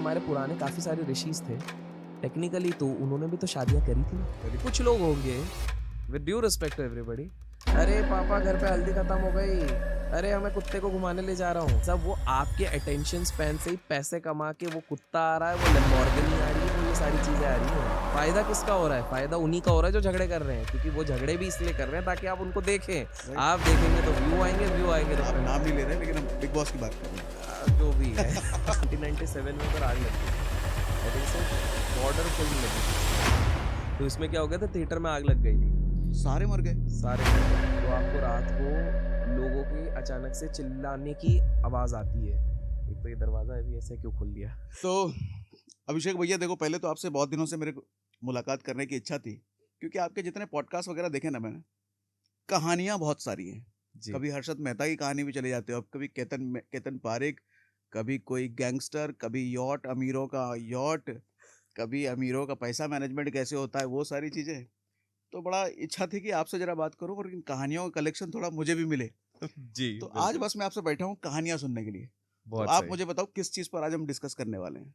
हमारे पुराने काफ़ी सारे ऋषिज थे, टेक्निकली तो उन्होंने भी तो शादियाँ करी थी ना। कुछ लोग होंगे, with due respect to everybody, अरे पापा घर पे हल्दी खत्म हो गई, अरे हमें कुत्ते को घुमाने ले जा रहा हूँ। सब वो आपके अटेंशन स्पैन से ही पैसे कमा के, वो कुत्ता आ रहा है, वो लैम्बोर्गिनी आ रही है, वो ये सारी चीजें आ रही हैं। फायदा किसका हो रहा है? फायदा उन्हीं का हो रहा है जो झगड़े कर रहे हैं, क्योंकि वो झगड़े भी इसलिए कर रहे हैं ताकि आप उनको देखें। आप देखेंगे तो व्यू आएंगे आप नाम नहीं ले रहे, लेकिन हम बिग बॉस की बात कर रहे हैं। जो भी है। 1997 में उधर आग लगी, I think so, border film लगी, तो इसमें क्या हो गया था, थिएटर में आग लग गई थी, सारे मर गए। सारे मर गए। तो आपको रात को लोगों की अचानक से चिल्लाने की आवाज आती है, एक तो ये दरवाजा अभी ऐसे क्यों खुल दिया। तो अभिषेक भैया देखो, पहले तो आपसे बहुत दिनों से मेरे को मुलाकात करने की इच्छा थी, क्योंकि आपके जितने पॉडकास्ट वगैरह देखे ना मैंने, कहानियां बहुत सारी हैं। कभी हर्षद मेहता की कहानी भी चले जाते हो, अब कभी केतन पारेख, कभी कोई गैंगस्टर, कभी यॉट, अमीरों का यॉट, कभी अमीरों का पैसा मैनेजमेंट कैसे होता है, वो सारी चीजें। तो बड़ा इच्छा थी कि आपसे जरा बात करूं और इन कहानियों का कलेक्शन थोड़ा मुझे भी मिले। जी, तो आज बस मैं आपसे बैठा हूँ कहानियां सुनने के लिए। तो बहुत आप सही। मुझे बताओ किस चीज पर आज हम डिस्कस करने वाले हैं।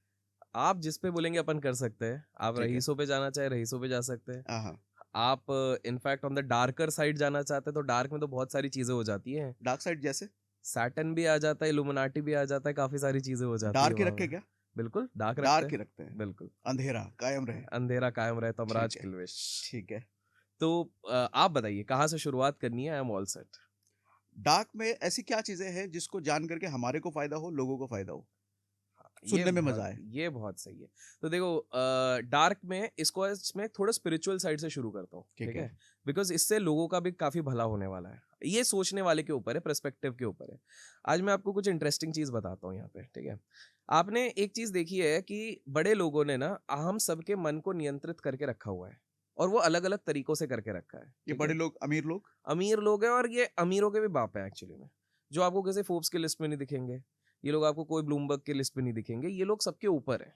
आप जिस पे बोलेंगे अपन कर सकते हैं। आप ठीक है। रईसों पे जाना चाहे रईसों पे जा सकते हैं। हाँ, आप in fact on the darker side जाना चाहते हैं तो डार्क में तो बहुत सारी चीजें हो जाती हैं। डार्क साइड जैसे सैटर्न भी आ जाता है, इल्यूमिनाटी भी आ जाता है, काफी सारी चीजें हो जाती है डार्क ही वहाँ रखे पे। क्या? बिल्कुल डार्क डार्क रखते ही हैं, रखते हैं, बिल्कुल। अंधेरा कायम रहे। अंधेरा कायम रहे, तमराज ठीक है। किल्वेश। ठीक है। तो आप बताइए कहाँ से शुरुआत करनी है? I am all set. Dark में ऐसी क्या चीजें हैं जिसको जान करके हमारे को फायदा हो, लोगों को फायदा हो, ये सुनने में बहुत- मजा आए? ये बहुत सही है। तो देखो, डार्क में इसको इसमें थोड़ा स्पिरिचुअल साइड से शुरू करता हूँ, ठीक ठीक है। है? बिकॉज इससे लोगों का भी काफी भला होने वाला है। ये सोचने वाले के ऊपर है, पर्सपेक्टिव के ऊपर है। आज मैं आपको कुछ इंटरेस्टिंग चीज बताता हूँ यहाँ पे, ठीक है? आपने एक चीज देखी है कि बड़े लोगों ने ना हम सबके मन को नियंत्रित करके रखा हुआ है, और वो अलग अलग तरीकों से करके रखा है। ये ठीक बड़े है? लोग, अमीर लोग हैं, और ये अमीरों के भी बाप है एक्चुअली में, जो आपको किसी फोर्ब्स की लिस्ट में नहीं दिखेंगे। ये लोग आपको कोई ब्लूमबर्ग की लिस्ट में नहीं दिखेंगे। ये लोग सबके ऊपर है।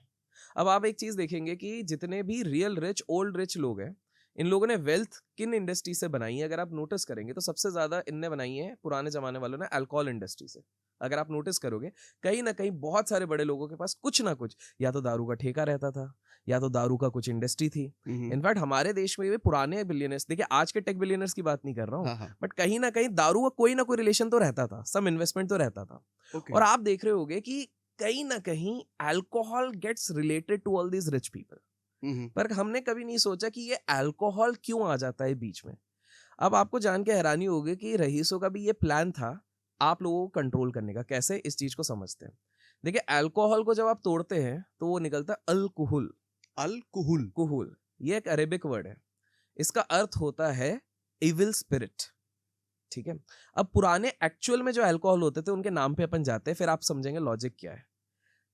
अब आप एक चीज देखेंगे कि जितने भी रियल रिच, ओल्ड रिच लोग हैं, इन लोगों ने वेल्थ किन इंडस्ट्री से बनाई है? अगर आप नोटिस करेंगे तो सबसे ज्यादा इनने बनाई है पुराने जमाने वालों ने अल्कोहल इंडस्ट्री से। अगर आप नोटिस करोगे, कहीं ना कहीं बहुत सारे बड़े लोगों के पास कुछ ना कुछ, या तो दारू का ठेका रहता था, या तो दारू का कुछ इंडस्ट्री थी। इनफैक्ट हमारे देश में भी पुराने बिलियनर्स, देखिए आज के टेक बिलियनर्स की बात नहीं कर रहा हूँ, हाँ, बट कहीं ना कहीं दारू का कोई ना कोई रिलेशन तो रहता था, सम इन्वेस्टमेंट तो रहता था। ओके। और आप देख रहे होगे कि कहीं ना कहीं alcohol gets related to all these rich people. पर हमने कभी नहीं सोचा कि ये अल्कोहल क्यों आ जाता है बीच में। अब आपको जान के हैरानी होगी कि रईसों का भी ये प्लान था आप लोगों को कंट्रोल करने का। कैसे? इस चीज को समझते हैं। देखिए, अल्कोहल को जब आप तोड़ते हैं तो वो निकलता है अल्कोहल। अल्कोहल, कुहुल, ये एक अरेबिक वर्ड है। इसका अर्थ होता है इविल स्पिरिट, ठीक है? अब पुराने एक्चुअल में जो अल्कोहल होते थे उनके नाम पे अपन जाते हैं, फिर आप समझेंगे लॉजिक क्या है।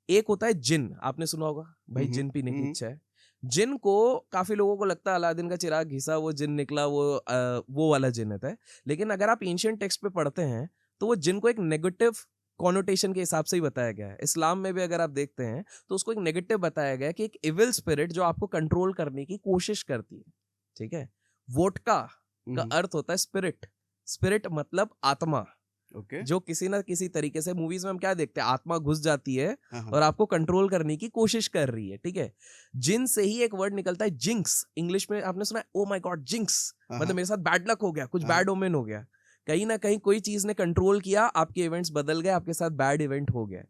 एक होता है जिन, आपने सुना होगा भाई, जिन पीने की इच्छा है। जिन को काफी लोगों को लगता है अलादीन का चिराग घिसा वो जिन निकला, वो वाला जिन होता है। लेकिन अगर आप एंशिएंट टेक्स्ट पे पढ़ते हैं तो वो जिन को एक नेगेटिव कॉनोटेशन के हिसाब से ही बताया गया है। इस्लाम में भी अगर आप देखते हैं तो उसको एक नेगेटिव बताया गया है कि एक इविल स्पिरिट जो आपको कंट्रोल करने की कोशिश करती है, ठीक है? वोडका का अर्थ होता है स्पिरिट। स्पिरिट मतलब आत्मा, ओके। जो किसी ना किसी तरीके से, मूवीज में हम क्या देखते हैं, आत्मा घुस जाती है हाँ, और आपको कंट्रोल करने की कोशिश कर रही है, ठीक है? जिन से ही एक वर्ड निकलता है जिंक्स। इंग्लिश में आपने सुना है, ओ माय गॉड जिंक्स, मतलब मेरे साथ बैड लक हो गया, कुछ बैड ओमेन हो गया। कहीं ना कहीं कोई चीज ने कंट्रोल किया, आपके इवेंट्स बदल गए, आपके साथ बैड इवेंट हो गया।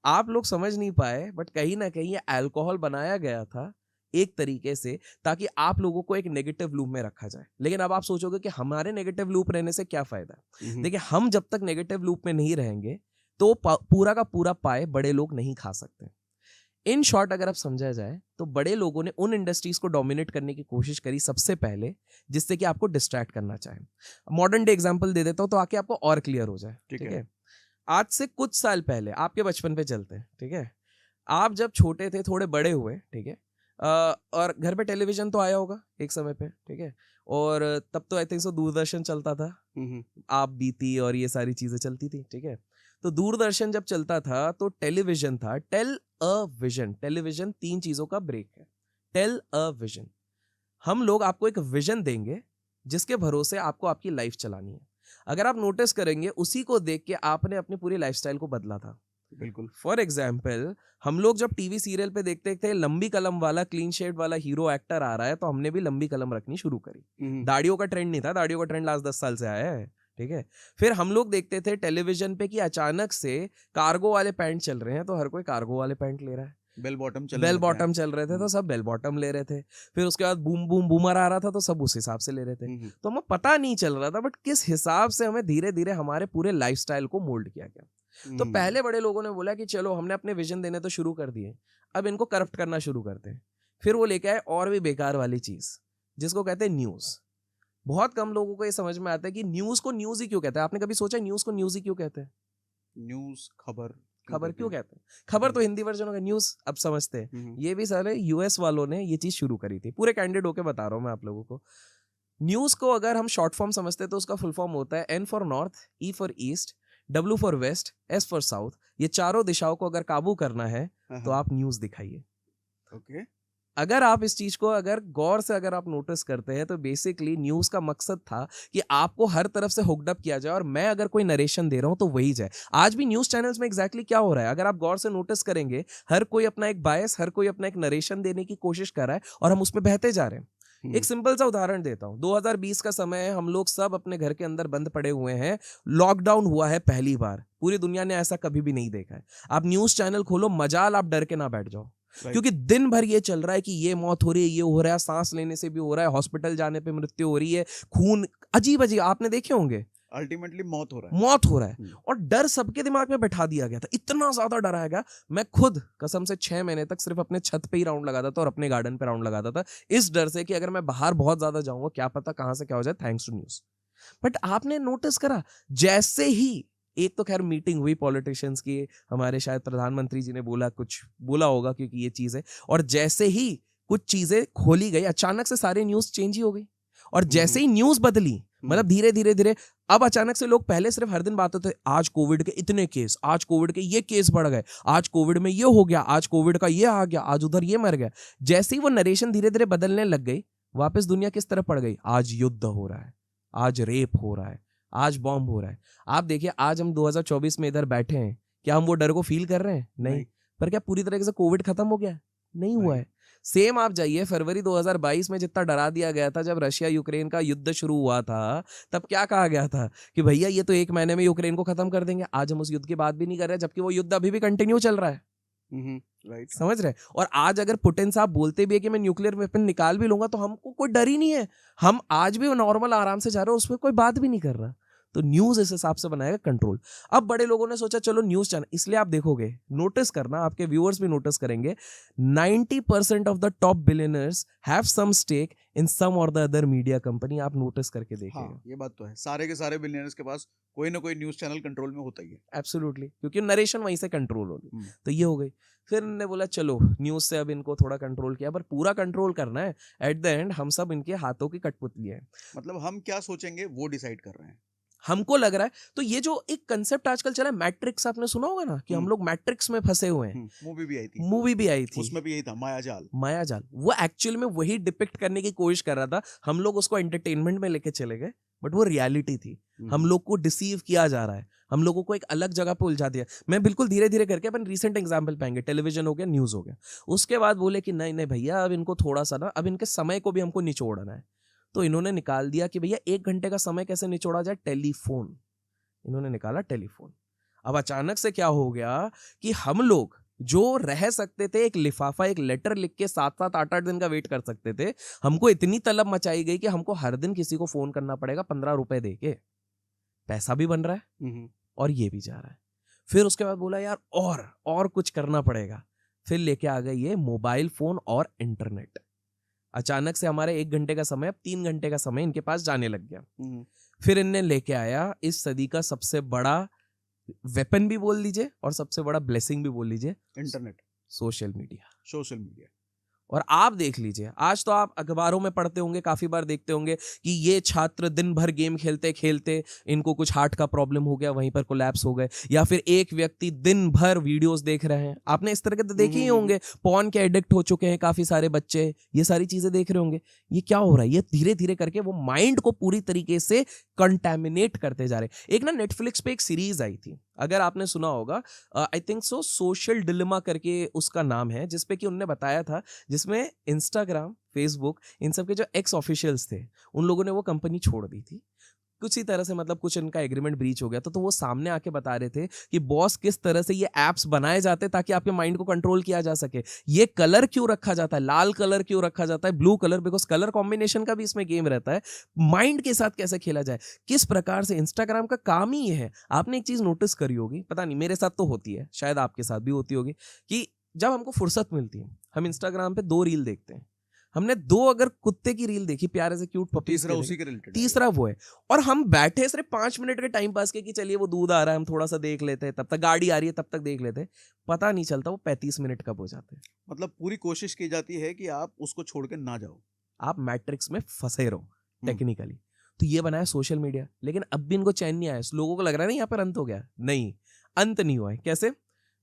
आप लोग समझ नहीं पाए, बट कहीं ना कहीं ये अल्कोहल बनाया गया था एक तरीके से ताकि आप लोगों को एक नेगेटिव लूप में रखा जाए। लेकिन अब आप सोचोगे कि हमारे नेगेटिव लूप रहने से क्या फायदा? देखिए, हम जब तक नेगेटिव लूप में नहीं रहेंगे तो पूरा का पूरा पाए बड़े लोग नहीं खा सकते। इन शॉर्ट अगर आप समझा जाए तो बड़े लोगों ने उन इंडस्ट्रीज को डोमिनेट करने की कोशिश करी सबसे पहले, जिससे कि आपको डिस्ट्रैक्ट करना चाहे। मॉडर्न डे एग्जांपल दे देता हूं तो आके आपको और क्लियर हो जाए, ठीक है? आज से कुछ साल पहले, आपके बचपन पे चलते हैं, ठीक है? आप जब छोटे थे, थोड़े बड़े हुए, ठीक है, और घर पे टेलीविजन तो आया होगा एक समय पे, ठीक है? और तब तो आई थिंक सो दूरदर्शन चलता था, आप बीती और ये सारी चीजें चलती थी, ठीक है? तो दूरदर्शन जब चलता था तो टेलीविजन था, टेल अ विजन। टेलीविजन 3 चीजों का ब्रेक है, टेल अ विजन। हम लोग आपको एक विजन देंगे जिसके भरोसे आपको आपकी लाइफ चलानी है। अगर आप नोटिस करेंगे, उसी को देख के आपने अपनी पूरी लाइफस्टाइल को बदला था। बिल्कुल। फॉर एग्जाम्पल हम लोग जब टीवी सीरियल पे देखते थे लंबी कलम वाला क्लीन शेड वाला हीरो एक्टर आ रहा है, तो हमने भी लंबी कलम रखनी शुरू करी। दाढ़ियों का ट्रेंड नहीं था, दाढ़ियों का ट्रेंड लास्ट 10 साल से आया है, ठीक है। फिर हम लोग देखते थे टेलीविजन पे कि अचानक से कार्गो वाले पैंट चल रहे हैं, तो हर कोई कार्गो वाले पैंट ले रहा है। बेल बॉटम चल रहे थे तो सब बेल बॉटम ले रहे थे। फिर उसके बाद बूम बूम बूमर आ रहा था तो सब उस हिसाब से ले रहे थे। तो हमें पता नहीं चल रहा था, बट किस हिसाब से हमें धीरे धीरे हमारे पूरे लाइफस्टाइल को मोल्ड किया गया। तो पहले बड़े लोगों ने बोला कि चलो हमने अपने विजन देने तो शुरू कर दिए, अब इनको करप्ट करना शुरू करते हैं। फिर वो लेके आए और भी बेकार वाली चीज जिसको कहते हैं न्यूज। बहुत कम लोगों को ये समझ में आता है कि न्यूज को न्यूज ही क्यों कहते हैं। आपने कभी सोचा न्यूज को न्यूज ही क्यों कहते हैं? न्यूज खबर क्यों कहते हैं? खबर तो हिंदी वर्जन होगा, न्यूज अब समझते हैं। ये भी सारे यूएस वालों ने ये चीज शुरू करी थी। पूरे कैंडिड होके बता रहा हूं मैं आप लोगों को। न्यूज को अगर हम शॉर्ट फॉर्म समझते हैं तो उसका फुल फॉर्म होता है N for north, E for east, W for west, S for south. ये चारों दिशाओं को अगर काबू करना है तो आप न्यूज दिखाइए। ओके। अगर आप इस चीज को अगर गौर से अगर आप नोटिस करते हैं तो बेसिकली न्यूज का मकसद था कि आपको हर तरफ से हुक्ड अप किया जाए, और मैं अगर कोई नरेशन दे रहा हूं तो वही जाए। आज भी न्यूज चैनल्स में एग्जैक्टली क्या हो रहा है, अगर आप गौर से नोटिस करेंगे, हर कोई अपना एक बायस, हर कोई अपना एक नरेशन देने की कोशिश कर रहा है और हम उसमें बहते जा रहे हैं। एक सिंपल सा उदाहरण देता हूं। 2020 का समय है, हम लोग सब अपने घर के अंदर बंद पड़े हुए हैं। लॉकडाउन हुआ है पहली बार, पूरी दुनिया ने ऐसा कभी भी नहीं देखा है। आप न्यूज चैनल खोलो, मजाल आप डर के ना बैठ जाओ, क्योंकि दिन भर ये चल रहा है कि ये मौत हो रही है, ये हो रहा है, सांस लेने से भी हो रहा है, हॉस्पिटल जाने पे मृत्यु हो रही है, खून अजीब अजीब आपने देखे होंगे। अल्टीमेटली मौत हो रहा है। और डर सबके दिमाग में बैठा दिया गया था, इतना ज्यादा डराया गया। मैं खुद कसम से 6 महीने तक सिर्फ अपने छत पे ही राउंड लगाता था और अपने गार्डन पे राउंड लगाता था, इस डर से कि अगर मैं बाहर बहुत ज्यादा जाऊंगा क्या पता कहां से क्या हो जाए, थैंक्स टू न्यूज। बट आपने नोटिस करा, जैसे ही एक तो खैर मीटिंग हुई पॉलिटिशियंस की, हमारे शायद प्रधानमंत्री जी ने कुछ बोला होगा क्योंकि ये चीज है, और जैसे ही कुछ चीजें खोली गई अचानक से सारी न्यूज चेंज ही हो गई। और जैसे ही न्यूज बदली, मतलब धीरे धीरे धीरे, अब अचानक से लोग पहले सिर्फ हर दिन बात होते आज कोविड के इतने केस, आज कोविड के ये केस बढ़ गए, आज कोविड में ये हो गया, आज कोविड का ये आ गया, आज उधर ये मर गया। जैसे ही वो नरेशन धीरे धीरे बदलने लग गई, वापस दुनिया किस तरफ पड़ गई? आज युद्ध हो रहा है, आज रेप हो रहा है, आज बॉम्ब हो रहा है। आप देखिए आज हम 2024 में इधर बैठे हैं, क्या हम वो डर को फील कर रहे हैं? नहीं। पर क्या पूरी तरीके से कोविड खत्म हो गया? नहीं हुआ है। सेम आप जाइए फरवरी 2022 में जितना डरा दिया गया था जब रशिया यूक्रेन का युद्ध शुरू हुआ था, तब क्या कहा गया था कि भैया ये तो 1 महीने में यूक्रेन को खत्म कर देंगे। आज हम उस युद्ध की बात भी नहीं कर रहे, जबकि वो युद्ध अभी भी कंटिन्यू चल रहा है। राइट, समझ रहे? और आज अगर पुतिन साहब बोलते भी है कि मैं न्यूक्लियर वेपन निकाल भी लूंगा, तो हमको कोई डर ही नहीं है। हम आज भी नॉर्मल आराम से जा रहे हैं, उसमें कोई बात भी नहीं कर रहा। तो न्यूज इस हिसाब से बनाएगा कंट्रोल। अब बड़े लोगों ने सोचा चलो न्यूज चैनल, इसलिए आप देखोगे, नोटिस करना, आपके व्यूअर्स भी नोटिस करेंगे, 90% of the top billionaires have some stake in some or the other media company. आप नोटिस करके देखिएगा। हाँ, ये बात तो है, सारे के सारे बिलियनर्स के पास कोई ना कोई न्यूज चैनल कंट्रोल में होता ही है। एब्सोल्युटली, क्योंकि नरेशन वहीं से कंट्रोल होगी। तो ये हो गई। फिर इन्होंने बोला चलो न्यूज से अब इनको थोड़ा कंट्रोल किया, पर पूरा कंट्रोल करना है। एट द एंड हम सब इनके हाथों की कठपुतली है। मतलब हम क्या सोचेंगे वो डिसाइड कर रहे हैं, हमको लग रहा है। तो ये जो एक कंसेप्ट आजकल चला है मैट्रिक्स, आपने सुना होगा ना कि हम लोग मैट्रिक्स में फंसे हुए हैं। मूवी भी आई थी, उसमें भी यही था, मायाजाल। वो एक्चुअल में वही डिपिक्ट करने की कोशिश कर रहा था। हम लोग उसको एंटरटेनमेंट में लेके चले गए, बट वो रियलिटी थी। हम लोग को डिसीव किया जा रहा है, हम लोगों को एक अलग जगह पे उलझा दिया। मैं बिल्कुल धीरे धीरे करके अपन रिसेंट एग्जांपल पाएंगे, टेलीविजन हो गया, न्यूज हो गया। उसके बाद बोले कि नहीं नहीं भैया, अब इनको थोड़ा सा ना, अब इनके समय को भी हमको निचोड़ना है। तो इन्होंने निकाल दिया कि भैया 1 घंटे का समय कैसे निचोड़ा जाए, टेलीफोन। इन्होंने निकाला टेलीफोन। अब अचानक से क्या हो गया कि हम लोग जो रह सकते थे एक लिफाफा, एक लेटर लिख के 7-7 8-8 दिन का वेट कर सकते थे, हमको इतनी तलब मचाई गई कि हमको हर दिन किसी को फोन करना पड़ेगा 15 रुपए दे के। पैसा भी बन रहा है और ये भी जा रहा है। फिर उसके बाद बोला यार और कुछ करना पड़ेगा। फिर लेके आ गए ये मोबाइल फोन और इंटरनेट। अचानक से हमारे 1 घंटे का समय अब 3 घंटे का समय इनके पास जाने लग गया। फिर इनने लेके आया इस सदी का सबसे बड़ा वेपन भी बोल लीजिए और सबसे बड़ा ब्लेसिंग भी बोल लीजिए, इंटरनेट, सोशल मीडिया। और आप देख लीजिए, आज तो आप अखबारों में पढ़ते होंगे, काफी बार देखते होंगे कि ये छात्र दिन भर गेम खेलते खेलते इनको कुछ हार्ट का प्रॉब्लम हो गया, वहीं पर कोलैप्स हो गए, या फिर एक व्यक्ति दिन भर वीडियोस देख रहे हैं, आपने इस तरह के तो देखे ही होंगे, पॉर्न के एडिक्ट हो चुके हैं काफी सारे बच्चे, ये सारी चीजें देख रहे होंगे। ये क्या हो रहा है? ये धीरे धीरे करके वो माइंड को पूरी तरीके से कंटेमिनेट करते जा रहे। एक ना नेटफ्लिक्स पे एक सीरीज आई थी, अगर आपने सुना होगा, I think so, social dilemma करके उसका नाम है, जिसपे कि उन्होंने बताया था, जिसमें इंस्टाग्राम, फेसबुक, इन सब के जो एक्स ऑफिशियल्स थे, उन लोगों ने वो कंपनी छोड़ दी थी कुछ ही तरह से, मतलब कुछ इनका एग्रीमेंट ब्रीच हो गया। तो वो सामने आके बता रहे थे कि बॉस किस तरह से ये एप्स बनाए जाते हैं ताकि आपके माइंड को कंट्रोल किया जा सके। ये कलर क्यों रखा जाता है, लाल कलर क्यों रखा जाता है, blue colour, because colour combination का भी इसमें गेम रहता है, माइंड के साथ कैसे खेला जाए, किस प्रकार से। इंस्टाग्राम का काम ही ये है। आपने एक चीज नोटिस करी होगी, पता नहीं मेरे साथ तो होती है, शायद आपके साथ भी होती होगी, कि जब हमको फुर्सत मिलती है हम इंस्टाग्राम पे 2 रील देखते हैं। हमने 2 अगर कुत्ते की रील देखी, प्यारे से क्यूट पपीज, तीसरा उसी के रिलेटेड, तीसरा वो है, और हम बैठे सिर्फ 5 मिनट के टाइम पास के कि चलिए वो दूध आ रहा है हम थोड़ा सा देख लेते हैं, तब तक गाड़ी आ रही है तब तक देख लेते हैं, पता नहीं चलता वो 35 मिनट कब हो जाते हैं। मतलब पूरी कोशिश की जाती है कि आप उसको छोड़ के ना जाओ, आप मैट्रिक्स में फंसे रहो टेक्निकली। तो ये बनाया सोशल मीडिया, लेकिन अब भी इनको चैन नहीं आया। लोगों को लग रहा है ना यहाँ पर अंत हो गया, नहीं, अंत नहीं हुआ है। कैसे?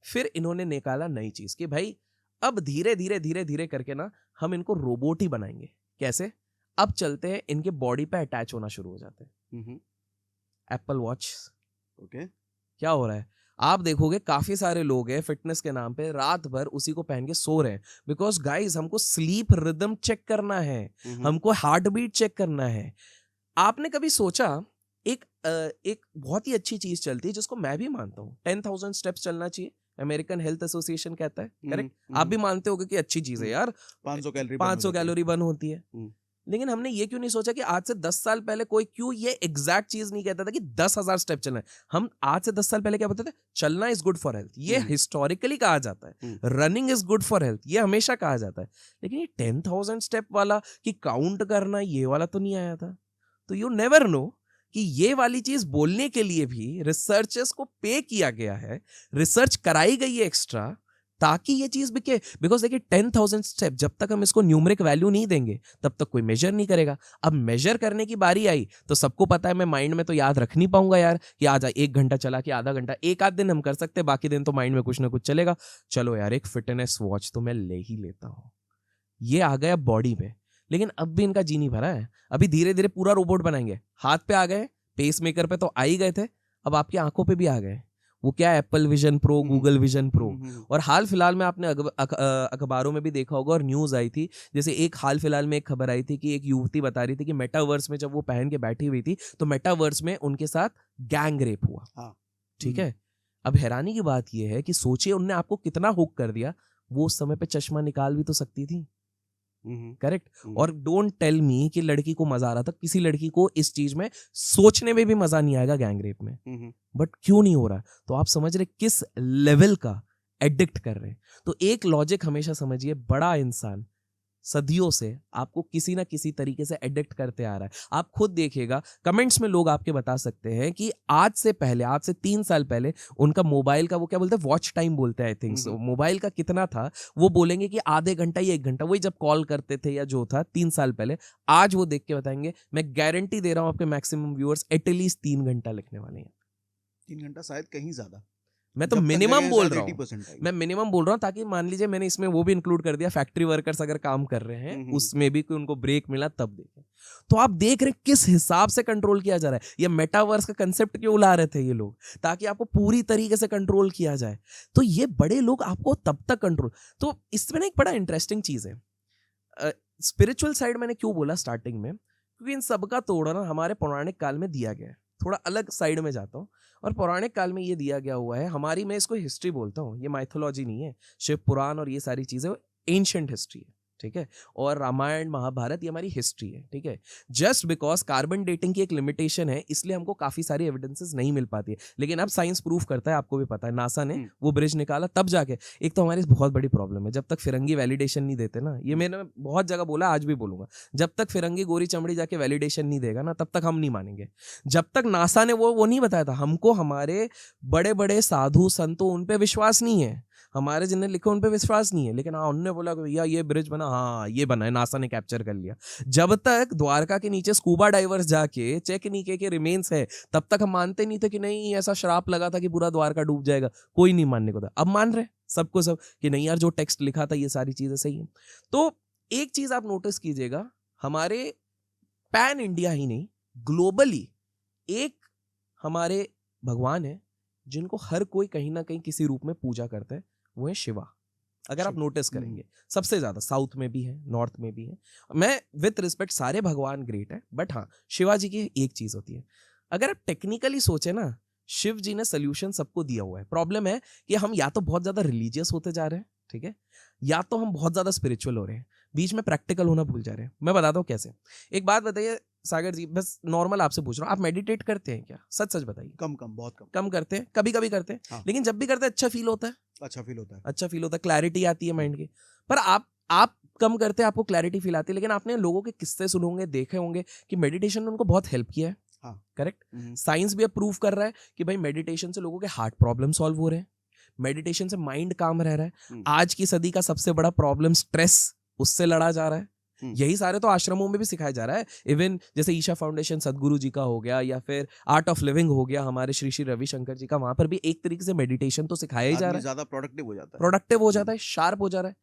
फिर इन्होंने निकाला नई चीज कि भाई अब धीरे धीरे धीरे धीरे करके ना हम इनको रोबोट ही बनाएंगे। कैसे? अब चलते हैं, इनके बॉडी पे अटैच होना शुरू हो जाते हैं। एप्पल वॉच, ओके, क्या हो रहा है? आप देखोगे काफी सारे लोग हैं फिटनेस के नाम पे रात भर उसी को पहन के सो रहे हैं, बिकॉज गाइस हमको स्लीप रिदम चेक करना है, हमको हार्ट बीट चेक करना है। आपने कभी सोचा, एक बहुत ही अच्छी चीज चलती है जिसको मैं भी मानता हूँ, 10,000 स्टेप्स चलना चाहिए, अमेरिकन हेल्थ एसोसिएशन कहता है, करेक्ट? आप भी मानते होगे कि अच्छी चीज है यार, 500 कैलोरी बर्न होती है। लेकिन हमने ये क्यों नहीं सोचा कि आज से 10 साल पहले कोई क्यों ये एग्जैक्ट चीज नहीं कहता था कि 10,000 स्टेप चलना है। हम आज से 10 साल पहले क्या बोलते थे? चलना इज गुड फॉर हेल्थ, ये हिस्टोरिकली कहा जाता है। Running is good for health, ये हमेशा कहा जाता है। लेकिन ये 10,000 स्टेप वाला कि काउंट करना, ये वाला तो नहीं आया था। तो यू नेवर नो कि ये वाली चीज बोलने के लिए भी रिसर्चर्स को पे किया गया है, रिसर्च कराई गई है एक्स्ट्रा, ताकि ये चीज बिके। बिकॉज देखिए 10,000 स्टेप, जब तक हम इसको न्यूमरिक वैल्यू नहीं देंगे तब तक कोई मेजर नहीं करेगा। अब मेजर करने की बारी आई तो सबको पता है मैं माइंड में तो याद रख नहीं पाऊंगा यार कि आज 1 घंटा चला कि आधा घंटा, एक आध दिन हम कर सकते हैं, बाकी दिन तो माइंड में कुछ ना कुछ चलेगा। चलो यार एक फिटनेस वॉच तो मैं ले ही लेता हूं। ये आ गया बॉडी पे, लेकिन अब भी इनका जी नहीं भरा है। अभी धीरे धीरे पूरा रोबोट बनाएंगे। हाथ पे आ गए, पेस मेकर पे तो आ ही गए थे, अब आपकी आंखों पे भी आ गए। वो क्या, Apple vision pro, Google vision pro. और हाल फिलहाल में आपने अखबारों में भी देखा होगा और न्यूज आई थी, जैसे एक हाल फिलहाल में एक खबर आई थी कि एक युवती बता रही थी कि मेटावर्स में जब वो पहन के बैठी हुई थी तो मेटावर्स में उनके साथ गैंग रेप हुआ। ठीक है, अब हैरानी की बात यह है कि सोचिए उनने आपको कितना हुक कर दिया। वो उस समय पे चश्मा निकाल भी तो सकती थी, करेक्ट? और डोंट टेल मी कि लड़की को मजा आ रहा था। किसी लड़की को इस चीज में सोचने में भी मजा नहीं आएगा गैंग रेप में, बट क्यों नहीं हो रहा? तो आप समझ रहे किस लेवल का एडिक्ट कर रहे हैं। तो एक लॉजिक हमेशा समझिए, बड़ा इंसान सदियों से आपको किसी ना किसी तरीके से एडिक्ट करते आ रहा है। आप खुद देखिएगा, कमेंट्स में लोग आपके बता सकते हैं कि आज से पहले, आज से 3 साल पहले उनका मोबाइल का, वो क्या बोलते हैं, वॉच टाइम बोलते हैं आई थिंक सो, मोबाइल का कितना था वो बोलेंगे कि आधे घंटा या 1 घंटा, वही जब कॉल करते थे या जो था 3 साल पहले। आज वो देख के बताएंगे, मैं गारंटी दे रहा हूं आपके मैक्सिमम व्यूअर्स एटलीस्ट 3 घंटा लिखने वाले हैं। 3 घंटा, शायद कहीं ज्यादा। मैं तो मिनिमम बोल रहा हूँ, मैं मिनिमम बोल रहा हूँ, ताकि मान लीजिए मैंने इसमें वो भी इंक्लूड कर दिया, फैक्ट्री वर्कर्स अगर काम कर रहे हैं उसमें भी कोई उनको ब्रेक मिला तब देखें। तो आप देख रहे किस हिसाब से कंट्रोल किया जा रहा है। ये मेटावर्स का कंसेप्ट क्यों ला रहे थे ये लोग, ताकि आपको पूरी तरीके से कंट्रोल किया जाए। तो ये बड़े लोग आपको तब तक कंट्रोल। तो इसमें ना एक बड़ा इंटरेस्टिंग चीज है, स्पिरिचुअल साइड मैंने क्यों बोला स्टार्टिंग में, क्योंकि इन सबका तोड़ना हमारे पौराणिक काल में दिया गया है। थोड़ा अलग साइड में जाता हूँ, और पौराणिक काल में ये दिया गया हुआ है हमारी, मैं इसको हिस्ट्री बोलता हूँ, ये माइथोलॉजी नहीं है, शिव पुराण और ये सारी चीजें एंशिएंट हिस्ट्री है, ठीक है? और रामायण महाभारत ये हमारी हिस्ट्री है, ठीक है? जस्ट बिकॉज कार्बन डेटिंग की एक लिमिटेशन है, इसलिए हमको काफी सारी एविडेंसेस नहीं मिल पाती है। लेकिन अब साइंस प्रूफ करता है, आपको भी पता है, नासा ने वो ब्रिज निकाला तब जाके। एक तो हमारी बहुत बड़ी प्रॉब्लम है, जब तक फिरंगी वैलिडेशन नहीं देते ना, ये मैंने बहुत जगह बोला, आज भी बोलूंगा, जब तक फिरंगी गोरी चमड़ी जाके वैलिडेशन नहीं देगा ना, तब तक हम नहीं मानेंगे। जब तक नासा ने वो नहीं बताया था हमको, हमारे बड़े बड़े साधु संतों उन पे विश्वास नहीं है, हमारे जिन्हें लिखे उन पे विश्वास नहीं है, लेकिन हाँ उन्होंने बोला कि भैया ये ब्रिज बना, हाँ ये बना है, नासा ने कैप्चर कर लिया। जब तक द्वारका के नीचे स्कूबा डाइवर्स जाके चेक नहीं किए कि रिमेन्स है, तब तक हम मानते नहीं थे कि नहीं ऐसा श्राप लगा था कि पूरा द्वारका डूब जाएगा, कोई नहीं मानने को था। अब मान रहे सबको सब कि नहीं यार जो टेक्स्ट लिखा था ये सारी चीजें सही है। तो एक चीज आप नोटिस कीजिएगा, हमारे पैन इंडिया ही नहीं ग्लोबली एक हमारे भगवान है जिनको हर कोई कहीं ना कहीं किसी रूप में पूजा करता है, वो है शिवा। अगर आप नोटिस करेंगे सबसे ज्यादा साउथ में भी है, नॉर्थ में भी है। मैं विथ रिस्पेक्ट सारे भगवान ग्रेट है, बट हाँ शिवा जी की एक चीज होती है, अगर आप टेक्निकली सोचे ना, शिव जी ने सोल्यूशन सबको दिया हुआ है। प्रॉब्लम है कि हम या तो बहुत ज्यादा रिलीजियस होते जा रहे हैं, ठीक है, या तो हम बहुत ज्यादा स्पिरिचुअल हो रहे हैं, बीच में प्रैक्टिकल होना भूल जा रहे हैं। मैं बताता हूँ कैसे। एक बात बताइए सागर जी, बस नॉर्मल आपसे पूछ रहा हूँ, आप मेडिटेट करते हैं क्या? सच सच बताइए। बहुत कम कम करते हैं, कभी कभी करते हैं, हाँ। लेकिन जब भी करते हैं अच्छा फील होता है, अच्छा फील होता है, अच्छा फील होता है, क्लैरिटी आती है माइंड की। पर आप कम करते हैं, आपको क्लैरिटी फील आती है, लेकिन आपने लोगों के किस्से सुने होंगे, देखे होंगे कि मेडिटेशन ने उनको बहुत हेल्प किया है। हाँ। करेक्ट। साइंस भी अब प्रूव कर रहा है कि भाई मेडिटेशन से लोगों के हार्ट प्रॉब्लम सॉल्व हो रहे हैं, मेडिटेशन से माइंड काम रह रहा है। आज की सदी का सबसे बड़ा प्रॉब्लम स्ट्रेस, उससे लड़ा जा रहा है। यही सारे तो आश्रमों में भी सिखाया जा रहा है। इवन जैसे ईशा फाउंडेशन सदगुरु जी का हो गया, या फिर आर्ट ऑफ लिविंग हो गया हमारे श्री श्री रविशंकर जी का, वहां पर भी एक तरीके से मेडिटेशन तो सिखाया ही जा रहा है। ज्यादा प्रोडक्टिव हो जाता है, शार्प हो जा रहा है।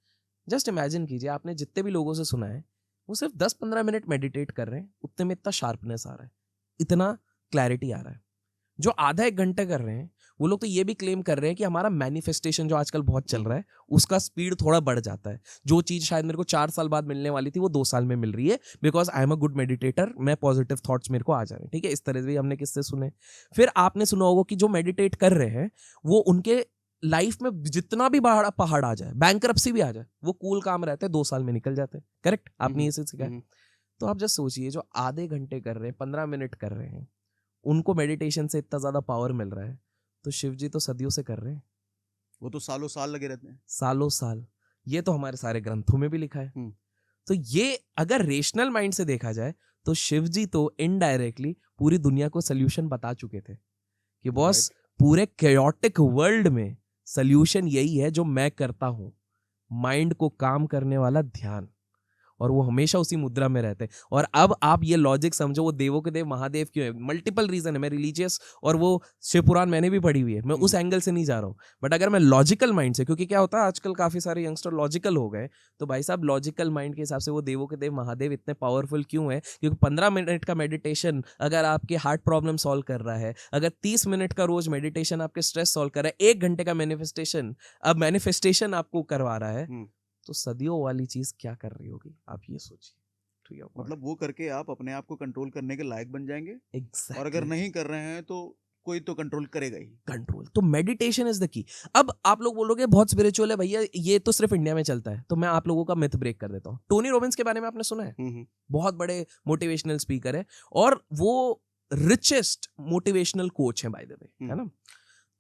जस्ट इमेजिन कीजिए, आपने जितने भी लोगों से सुना है वो सिर्फ 10-15 मिनट मेडिटेट कर रहे हैं, उतने में इतना शार्पनेस आ रहा है, इतना क्लैरिटी आ रहा है। जो आधा एक घंटे कर रहे हैं वो लोग तो ये भी क्लेम कर रहे हैं कि हमारा मैनिफेस्टेशन जो आजकल बहुत चल रहा है उसका स्पीड थोड़ा बढ़ जाता है। जो चीज शायद मेरे को 4 साल बाद मिलने वाली थी वो 2 साल में मिल रही है, because I am a good meditator, मैं पॉजिटिव थॉट्स मेरे को आ जा रहे हैं। ठीक है, इस तरह से भी हमने किससे सुने। फिर आपने सुना होगा कि जो मेडिटेट कर रहे हैं वो उनके लाइफ में जितना भी पहाड़ आ जाए, बैंकरप्सी भी आ जाए, वो कूल काम रहते हैं, 2 साल में निकल जाते हैं। करेक्ट, आपने ये सिखाया। तो आप जस्ट सोचिए, जो आधे घंटे कर रहे हैं, 15 मिनट कर रहे हैं, उनको मेडिटेशन से इतना ज्यादा पावर मिल रहा है, तो शिव जी तो सदियों से कर रहे हैं, वो तो सालों साल लगे रहते हैं, सालों साल। ये तो हमारे सारे ग्रंथों में भी लिखा है। तो ये अगर रेशनल माइंड से देखा जाए तो शिव जी तो इनडायरेक्टली पूरी दुनिया को सोल्यूशन बता चुके थे कि बॉस पूरे कैओटिक वर्ल्ड में सोल्यूशन यही है जो मैं करता हूं, माइंड को काम करने वाला ध्यान। और वो हमेशा उसी मुद्रा में रहते हैं। और अब आप ये लॉजिक समझो, वो देवों के देव महादेव क्यों है? मल्टीपल रीजन है। मैं रिलीजियस और वो शिव पुराण मैंने भी पढ़ी हुई है, मैं उस एंगल से नहीं जा रहा हूँ। बट अगर मैं लॉजिकल माइंड से, क्योंकि क्या होता है आजकल काफी सारे यंगस्टर लॉजिकल हो गए, तो भाई साहब लॉजिकल माइंड के हिसाब से वो देवों के देव महादेव इतने पावरफुल क्यों है? क्योंकि 15 मिनट का मेडिटेशन अगर आपके हार्ट प्रॉब्लम सॉल्व कर रहा है, अगर 30 मिनट का रोज मेडिटेशन आपके स्ट्रेस सॉल्व कर रहा है, 1 घंटे का मैनिफेस्टेशन आपको करवा रहा है, तो सदियों वाली चीज क्या कर रही होगी आप ये सोचिए। मतलब वो करके आप अपने आप को कंट्रोल करने के लायक बन जाएंगे। Exactly. और अगर नहीं कर रहे हैं तो कोई तो कंट्रोल करेगा ही। कंट्रोल तो मेडिटेशन इज द की। अब आप लोग बोलोगे बहुत स्पिरिचुअल है भैया, ये तो सिर्फ इंडिया में चलता है, तो मैं आप लोगों का मिथ ब्रेक कर देता हूँ। टोनी रॉबिन्स के बारे में आपने सुना है? बहुत बड़े मोटिवेशनल स्पीकर है और वो रिचेस्ट मोटिवेशनल कोच है बाय द वे, है ना।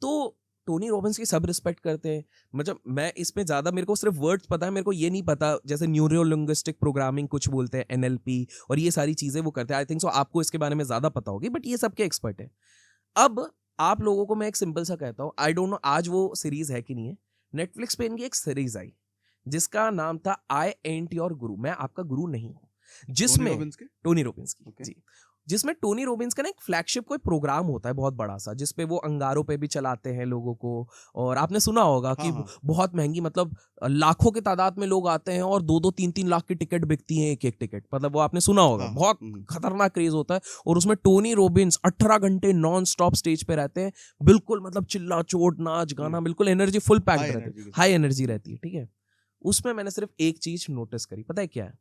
तो टोनी रॉबिन्स की सब रिस्पेक्ट करते हैं। मतलब मैं इसमें ज्यादा, मेरे को सिर्फ वर्ड्स पता है, मेरे को ये नहीं पता जैसे न्यूरोलिंग्विस्टिक प्रोग्रामिंग कुछ बोलते हैं, NLP और ये सारी चीजें वो करते हैं। आई थिंक सो आपको इसके बारे में ज्यादा पता होगी, बट ये सबके एक्सपर्ट है। अब आप लोगों को मैं एक सिंपल सा कहता हूँ, आई डोंट नो आज वो सीरीज है कि नहीं है, नेटफ्लिक्स पे इनकी एक सीरीज आई जिसका नाम था आई एंट योर गुरु, मैं आपका गुरु नहीं हूँ, जिसमें टोनी रॉबिन्स की जी, जिसमें टोनी रॉबिन्स का ना एक फ्लैगशिप कोई प्रोग्राम होता है बहुत बड़ा सा, जिसपे वो अंगारों पे भी चलाते हैं लोगों को। और आपने सुना होगा कि बहुत महंगी, मतलब लाखों की तादाद में लोग आते हैं और 2-2, 3-3 लाख की टिकट बिकती है, एक टिकट, मतलब वो आपने सुना होगा। बहुत खतरनाक क्रेज होता है। और उसमें टोनी रॉबिन्स 18 घंटे नॉन स्टॉप स्टेज पे रहते हैं, बिल्कुल मतलब चिल्ला चोट नाच गाना, बिल्कुल एनर्जी फुल पैक्ड रहती है, हाई एनर्जी रहती है। ठीक है, उसमें मैंने सिर्फ एक चीज नोटिस करी, पता है क्या है?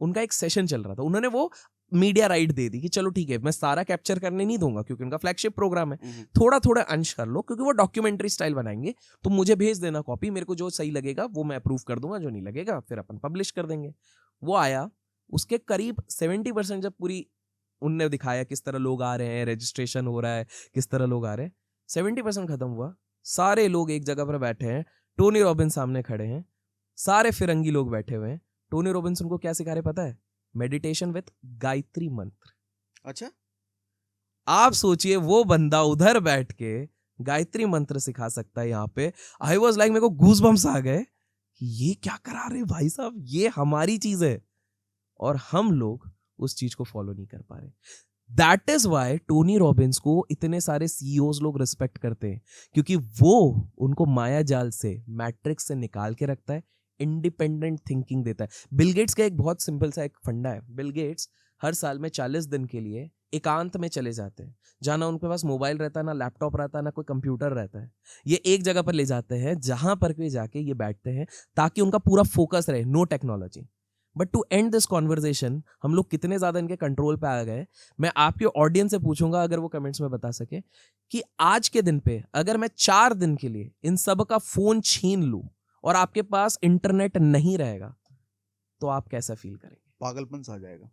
उनका एक सेशन चल रहा था, उन्होंने वो मीडिया राइट दे दी कि चलो ठीक है, मैं सारा कैप्चर करने नहीं दूंगा क्योंकि उनका फ्लैगशिप प्रोग्राम है, थोड़ा थोड़ा अंश कर लो, क्योंकि वो डॉक्यूमेंट्री स्टाइल बनाएंगे। तो मुझे भेज देना कॉपी, मेरे को जो सही लगेगा वो मैं अप्रूव कर दूंगा, जो नहीं लगेगा फिर अपन पब्लिश कर देंगे। वो आया, उसके करीब 70% जब पूरी उनने दिखाया किस तरह लोग आ रहे हैं, रजिस्ट्रेशन हो रहा है, किस तरह लोग आ रहे हैं, 70% खत्म हुआ, सारे लोग एक जगह पर बैठे हैं, टोनी रॉबिन्स सामने खड़े हैं, सारे फिरंगी लोग बैठे हुए हैं। टोनी रॉबिन्स उनको क्या सिखा रहे पता है? मेडिटेशन विद गायत्री मंत्र। अच्छा, आप सोचिए वो बंदा उधर बैठ के गायत्री मंत्र सिखा सकता है यहाँ पे। आई वॉज लाइक, मेरे को गूज बम्स आ गए कि ये क्या करा रहे भाई साहब, ये हमारी चीज है और हम लोग उस चीज को फॉलो नहीं कर पा रहे। That is why Tony Robbins को इतने सारे सीईओज लोग रिस्पेक्ट करते हैं, क्योंकि वो उनको माया जाल से, मैट्रिक्स से निकाल के रखता है, इंडिपेंडेंट थिंकिंग देता है। बिल गेट्स का एक बहुत सिंपल सा एक फंडा है। बिल गेट्स हर साल में 40 दिन के लिए एकांत में चले जाते हैं, जहां ना उनके पास मोबाइल रहता है, ना लैपटॉप रहता है, ना कोई कंप्यूटर रहता है। ये एक जगह पर ले जाते हैं जहां पर भी जाके ये बैठते हैं ताकि उनका पूरा फोकस रहे, no technology. But to end this conversation, हम लोग कितने ज्यादा इनके कंट्रोल पे आ गए, मैं आपके ऑडियंस से पूछूंगा, अगर वो कमेंट्स में बता सके, कि आज के दिन पे अगर मैं 4 दिन के लिए इन सब का फोन छीन लूं और आपके पास इंटरनेट नहीं रहेगा, तो आप कैसा फील करेंगे? पागलपन सा आ जाएगा,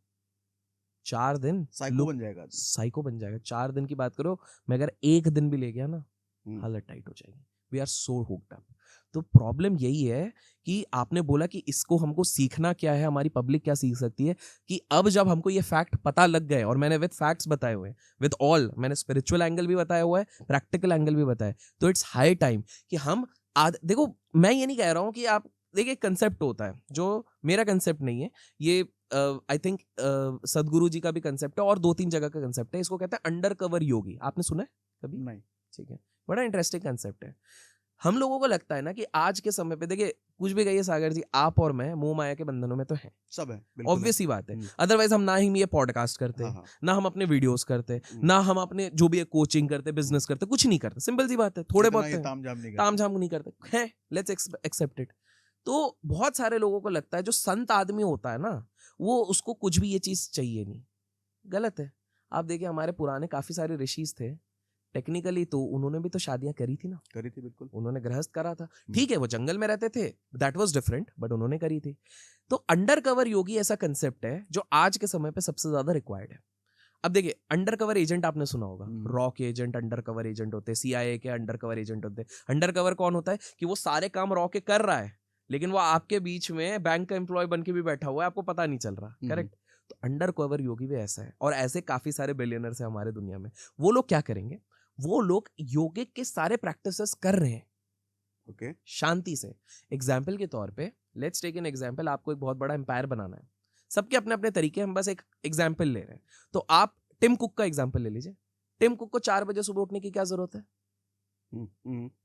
4 दिन साइको बन जाएगा आदमी। साइको बन जाएगा। 4 दिन की बात करो, मैं अगर 1 दिन भी ले गया ना, हालत टाइट हो जाएगी। We are so hooked up. तो प्रॉब्लम यही है कि आपने बोला कि इसको हमको सीखना क्या है, हमारी पब्लिक क्या सीख सकती है, कि अब जब हमको ये फैक्ट पता लग गए, और मैंने विद फैक्ट्स बताए हुए हैं, विद ऑल, मैंने स्पिरिचुअल एंगल भी बताया हुआ है, प्रैक्टिकल एंगल भी बताया, तो इट्स हाई टाइम कि हम देखो, मैं ये नहीं कह रहा हूं कि आप देखिए, कंसेप्ट होता है जो मेरा कंसेप्ट नहीं है, ये आई थिंक सदगुरु जी का भी कंसेप्ट है और 2-3 जगह का कंसेप्ट है। इसको कहते हैं अंडर कवर योगी। आपने सुना है कभी? नहीं। ठीक है, बड़ा इंटरेस्टिंग कंसेप्ट है। हम लोगों को लगता है ना कि आज के समय पे, देखिए कुछ भी कहिए सागर जी, आप और मैं मोह माया के बंधनों में तो हैं, सब है, बिल्कुल है। ऑब्वियस ही बात है। अदरवाइज हम ना ही ये पॉडकास्ट करते, हाँ, हाँ। ना हम अपने वीडियोस करते, ना हम अपने जो भी कोचिंग करते, बिजनेस करते, कुछ नहीं करते। सिंपल सी बात है, थोड़े इतना बहुत ये तामझाम नहीं करते। तामझाम नहीं करते हैं, लेट्स एक्सेप्ट इट। तो बहुत सारे लोगों को लगता है जो संत आदमी होता है ना, वो उसको कुछ भी ये चीज चाहिए नहीं। गलत है। आप देखिए, हमारे पुराने काफी सारे ऋषिज थे, टेक्निकली तो उन्होंने भी तो शादियां करी थी ना, करी थी, बिल्कुल। उन्होंने गृहस्थ करा था। ठीक है, वो जंगल में रहते थे, दैट वाज डिफरेंट, बट उन्होंने करी थी। तो अंडर कवर योगी ऐसा कंसेप्ट है जो आज के समय पे सबसे ज्यादा रिक्वायर्ड है। अब देखिए, अंडर कवर एजेंट आपने सुना होगा, रॉ के एजेंट अंडर कवर एजेंट होते हैं, सीआईए के अंडर कवर एजेंट होते हैं। अंडर कवर कौन होता है कि वो सारे काम रॉ के कर रहा है, लेकिन वो आपके बीच में बैंक का एम्प्लॉय बन के भी बैठा हुआ है, आपको पता नहीं चल रहा। करेक्ट? तो अंडर कवर योगी भी ऐसा है, और ऐसे काफी सारे बिलियनर्स हैं हमारे दुनिया में। वो लोग क्या करेंगे, वो लोग योगिक के सारे प्रैक्टिसेस कर रहे हैं, ओके, शांति से। एग्जाम्पल के तौर पे, लेट्स टेक एन एग्जाम्पल, आपको एक बहुत बड़ा एम्पायर बनाना है, सबके अपने अपने तरीके, हम बस एक एग्जाम्पल ले रहे हैं। तो आप टिम कुक का एग्जाम्पल ले लीजिए। टिम कुक को 4 बजे सुबह उठने की क्या जरूरत है?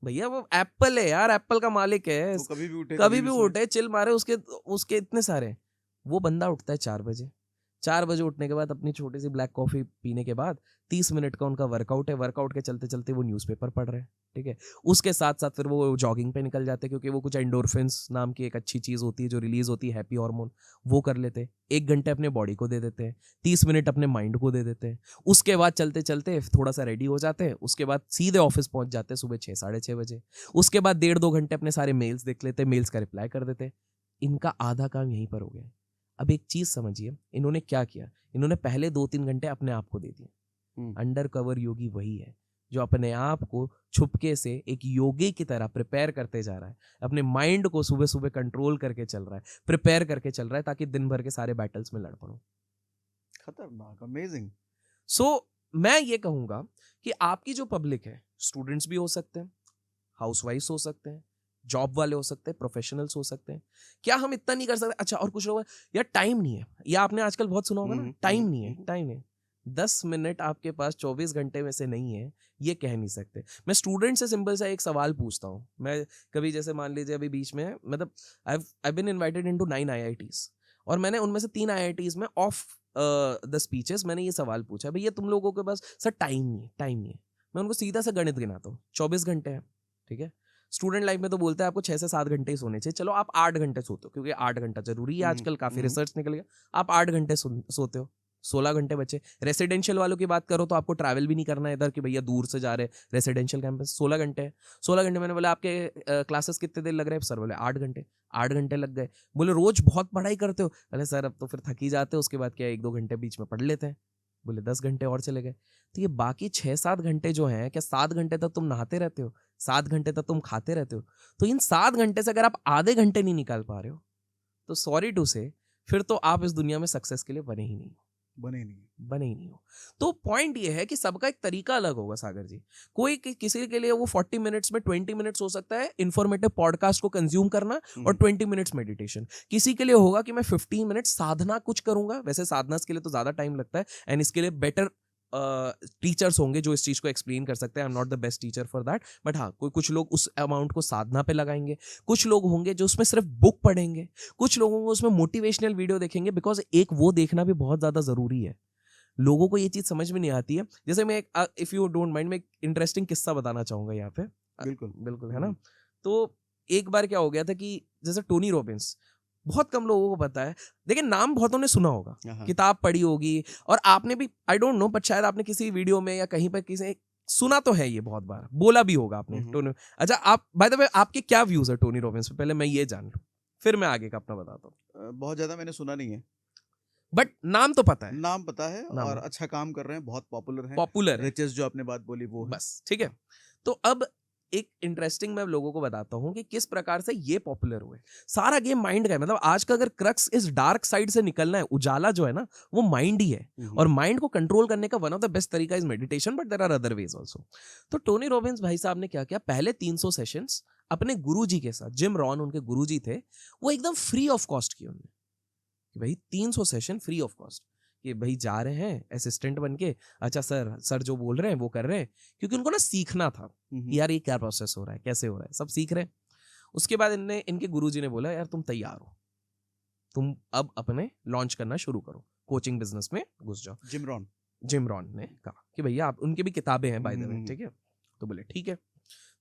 भैया वो एप्पल है यार, एप्पल का मालिक है, वो कभी भी उठे, कभी भी उठे, चिल मारे, उसके इतने सारे। वो बंदा उठता है 4 बजे। 4 बजे उठने के बाद अपनी छोटी सी ब्लैक कॉफी पीने के बाद 30 मिनट का उनका वर्कआउट है। वर्कआउट के चलते चलते वो न्यूज़पेपर पढ़ रहे हैं, ठीक है। उसके साथ साथ फिर वो जॉगिंग पे निकल जाते हैं, क्योंकि वो कुछ एंडोर्फिन्स नाम की एक अच्छी चीज़ होती है जो रिलीज होती है, हैप्पी हार्मोन, वो कर लेते हैं। 1 घंटे अपने बॉडी को दे देते हैं, 30 मिनट अपने माइंड को दे देते हैं। उसके बाद चलते चलते थोड़ा सा रेडी हो जाते हैं, उसके बाद सीधे ऑफिस पहुंच जाते हैं सुबह 6 साढ़े 6 बजे। उसके बाद 1.5-2 घंटे अपने सारे मेल्स देख लेते हैं, मेल्स का रिप्लाई कर देते हैं। इनका आधा काम यहीं पर हो गया। अब एक चीज समझिए, इन्होंने क्या किया, इन्होंने पहले 2-3 घंटे अपने आप को दे दिए। अंडर कवर योगी वही है जो अपने आप को छुपके से एक योगी की तरह प्रिपेयर करते जा रहा है, अपने माइंड को सुबह सुबह कंट्रोल करके चल रहा है, प्रिपेयर करके चल रहा है, ताकि दिन भर के सारे बैटल्स में लड़ पड़ो। खतरनाक, अमेजिंग। सो मैं ये कहूंगा कि आपकी जो पब्लिक है, स्टूडेंट्स भी हो सकते हैं, हाउसवाइफ्स हो सकते हैं, जॉब वाले हो सकते हैं, प्रोफेशनल्स हो सकते हैं, क्या हम इतना नहीं कर सकते? अच्छा, और कुछ लोग यार टाइम नहीं है, या आपने आजकल बहुत सुना होगा ना, टाइम नहीं है, टाइम है। 10 मिनट आपके पास 24 घंटे में से नहीं है, ये कह नहीं सकते। मैं स्टूडेंट से सिंपल सा एक सवाल पूछता हूँ। मैं कभी, जैसे मान लीजिए अभी बीच में, मतलब I been invited into 9 IITs, और मैंने उनमें से 3 IITs में ऑफ द स्पीचेस मैंने ये सवाल पूछा, भैया तुम लोगों के पास सर टाइम नहीं है, टाइम नहीं है। मैं उनको सीधा सा गणित गिनाता हूँ, 24 घंटे हैं, ठीक है। स्टूडेंट लाइफ में तो बोलते हैं आपको 6 से 7 घंटे ही सोने चाहिए, चलो आप 8 घंटे सोते हो, क्योंकि 8 घंटा जरूरी है आजकल, काफी रिसर्च निकल गया। आप 8 घंटे सोते हो, 16 घंटे बचे। रेसिडेंशियल वालों की बात करो तो आपको ट्रैवल भी नहीं करना है इधर कि भैया दूर से जा रहे, रेसिडेंशियल कैंपस 16 घंटे है। 16 घंटे मैंने बोला आपके क्लासेस कितने देर लग रहे हैं? सर बोले 8 घंटे। 8 घंटे लग गए। बोले रोज बहुत पढ़ाई करते हो? अरे सर अब तो फिर थक ही जाते हो, उसके बाद क्या 1-2 घंटे बीच में पढ़ लेते हैं। बोले 10 घंटे और चले गए। तो ये बाकी 6-7 घंटे जो हैं, क्या 7 घंटे तक तुम नहाते रहते हो? 7 घंटे तक तुम खाते रहते हो? तो इन 7 घंटे से अगर आप आधे घंटे नहीं निकाल पा रहे हो, तो सॉरी टू से, फिर तो आप इस दुनिया में सक्सेस के लिए बने ही नहीं। बने ही नहीं है। बने ही नहीं हो। तो पॉइंट ये है कि सबका एक तरीका अलग होगा सागर जी। कोई किसी के लिए वो 40 मिनट्स में 20 मिनट्स हो सकता है इन्फॉर्मेटिव पॉडकास्ट को कंज्यूम करना और 20 मिनट्स मेडिटेशन। किसी के लिए होगा कि मैं 15 मिनट्स साधना कुछ करूंगा। वैसे साधना के लिए तो ज्यादा टाइम लगता है एंड इसके लिए बेटर टीचर्स होंगे जो इस चीज को एक्सप्लेन कर सकते हैं। I am not the best teacher for that, but हाँ कुछ लोग उस अमाउंट को साधना पे लगाएंगे। कुछ लोग होंगे जो उसमें सिर्फ बुक पढ़ेंगे। कुछ लोगों को उसमें मोटिवेशनल वीडियो देखेंगे, बिकॉज एक वो देखना भी बहुत ज्यादा जरूरी है। लोगों को ये चीज समझ में नहीं आती है। जैसे मैं इफ यू डोंट माइंड, मैं एक इंटरेस्टिंग किस्सा बताना चाहूंगा यहाँ पे। बिल्कुल बिल्कुल, है ना। तो एक बार क्या हो गया था कि जैसे टोनी रॉबिन्स, बहुत कम लोगों को पता है, लेकिन नाम बहुतों ने सुना होगा, किताब पढ़ी होगी और आपने भी, आई डोंट नो, बट शायद आपने किसी वीडियो में या कहीं पर किसी सुना तो है, ये बहुत बार बोला भी होगा आपने टोनी। अच्छा, आप बाय द वे आपके क्या व्यूज है टोनी रॉबिन्स पे, पहले मैं ये जान लूं, फिर मैं आगे का अपना बताता हूँ। बहुत ज्यादा मैंने सुना नहीं है, बट नाम तो पता है। नाम पता है नाम और है। अच्छा काम कर रहे हैं, बहुत पॉपुलर हैं। पॉपुलर है, रिचेस जो आपने बात बोली वो है। बस ठीक है। तो अब एक इंटरेस्टिंग मैं लोगों को बताता हूं कि किस प्रकार से ये पॉपुलर हुए। सारा गेम माइंड का है। मतलब आज का अगर क्रक्स इस डार्क साइड से निकलना है, उजाला जो है ना, वो माइंड ही है। और माइंड को कंट्रोल करने का वन ऑफ द बेस्ट तरीका is meditation, but there are other ways also. तो टोनी रॉबिन्स भाई साहब ने क्या किया, पहले 300 सेशंस अपने गुरुजी के साथ, जिम रॉन उनके गुरुजी थे, वो एकदम फ्री ऑफ कॉस्ट किए उन्होंने। कि भाई 300 सेशन फ्री ऑफ कॉस्ट, कि भाई जा रहे हैं असिस्टेंट बन के, अच्छा सर जो बोल रहे हैं वो कर रहे हैं, क्योंकि उनको ना सीखना था कि यार ये क्या प्रोसेस हो रहा है, कैसे हो रहा है, सब सीख रहे हैं। उसके बाद इनके गुरुजी ने बोला यार तुम तैयार हो, तुम अब अपने लॉन्च करना शुरू करो, कोचिंग बिजनेस में घुस जाओ। जिम रॉन ने कहा कि भैया आप, उनकी भी किताबें हैं बाय द वे, ठीक है। तो बोले ठीक है।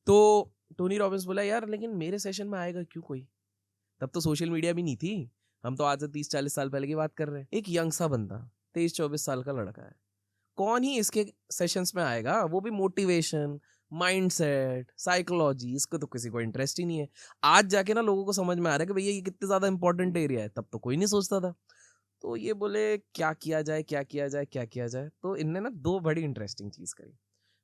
तो टोनी रॉबिन्स बोला यार लेकिन मेरे सेशन में आएगा क्यों कोई, तब तो सोशल मीडिया भी नहीं थी, हम तो आज से 30-40 साल पहले की बात कर रहे हैं। एक यंग सा बंदा 23-24 साल का लड़का है, कौन ही इसके सेशंस में आएगा, वो भी मोटिवेशन, माइंडसेट, साइकोलॉजी, इसको तो किसी को इंटरेस्ट ही नहीं है। आज जाके ना लोगों को समझ में आ रहा है कि भैया ये कितने ज्यादा इंपॉर्टेंट एरिया है, तब तो कोई नहीं सोचता था। तो ये बोले क्या किया जाए, क्या किया जाए, क्या किया जाए। तो इनने ना दो बड़ी इंटरेस्टिंग चीज करी।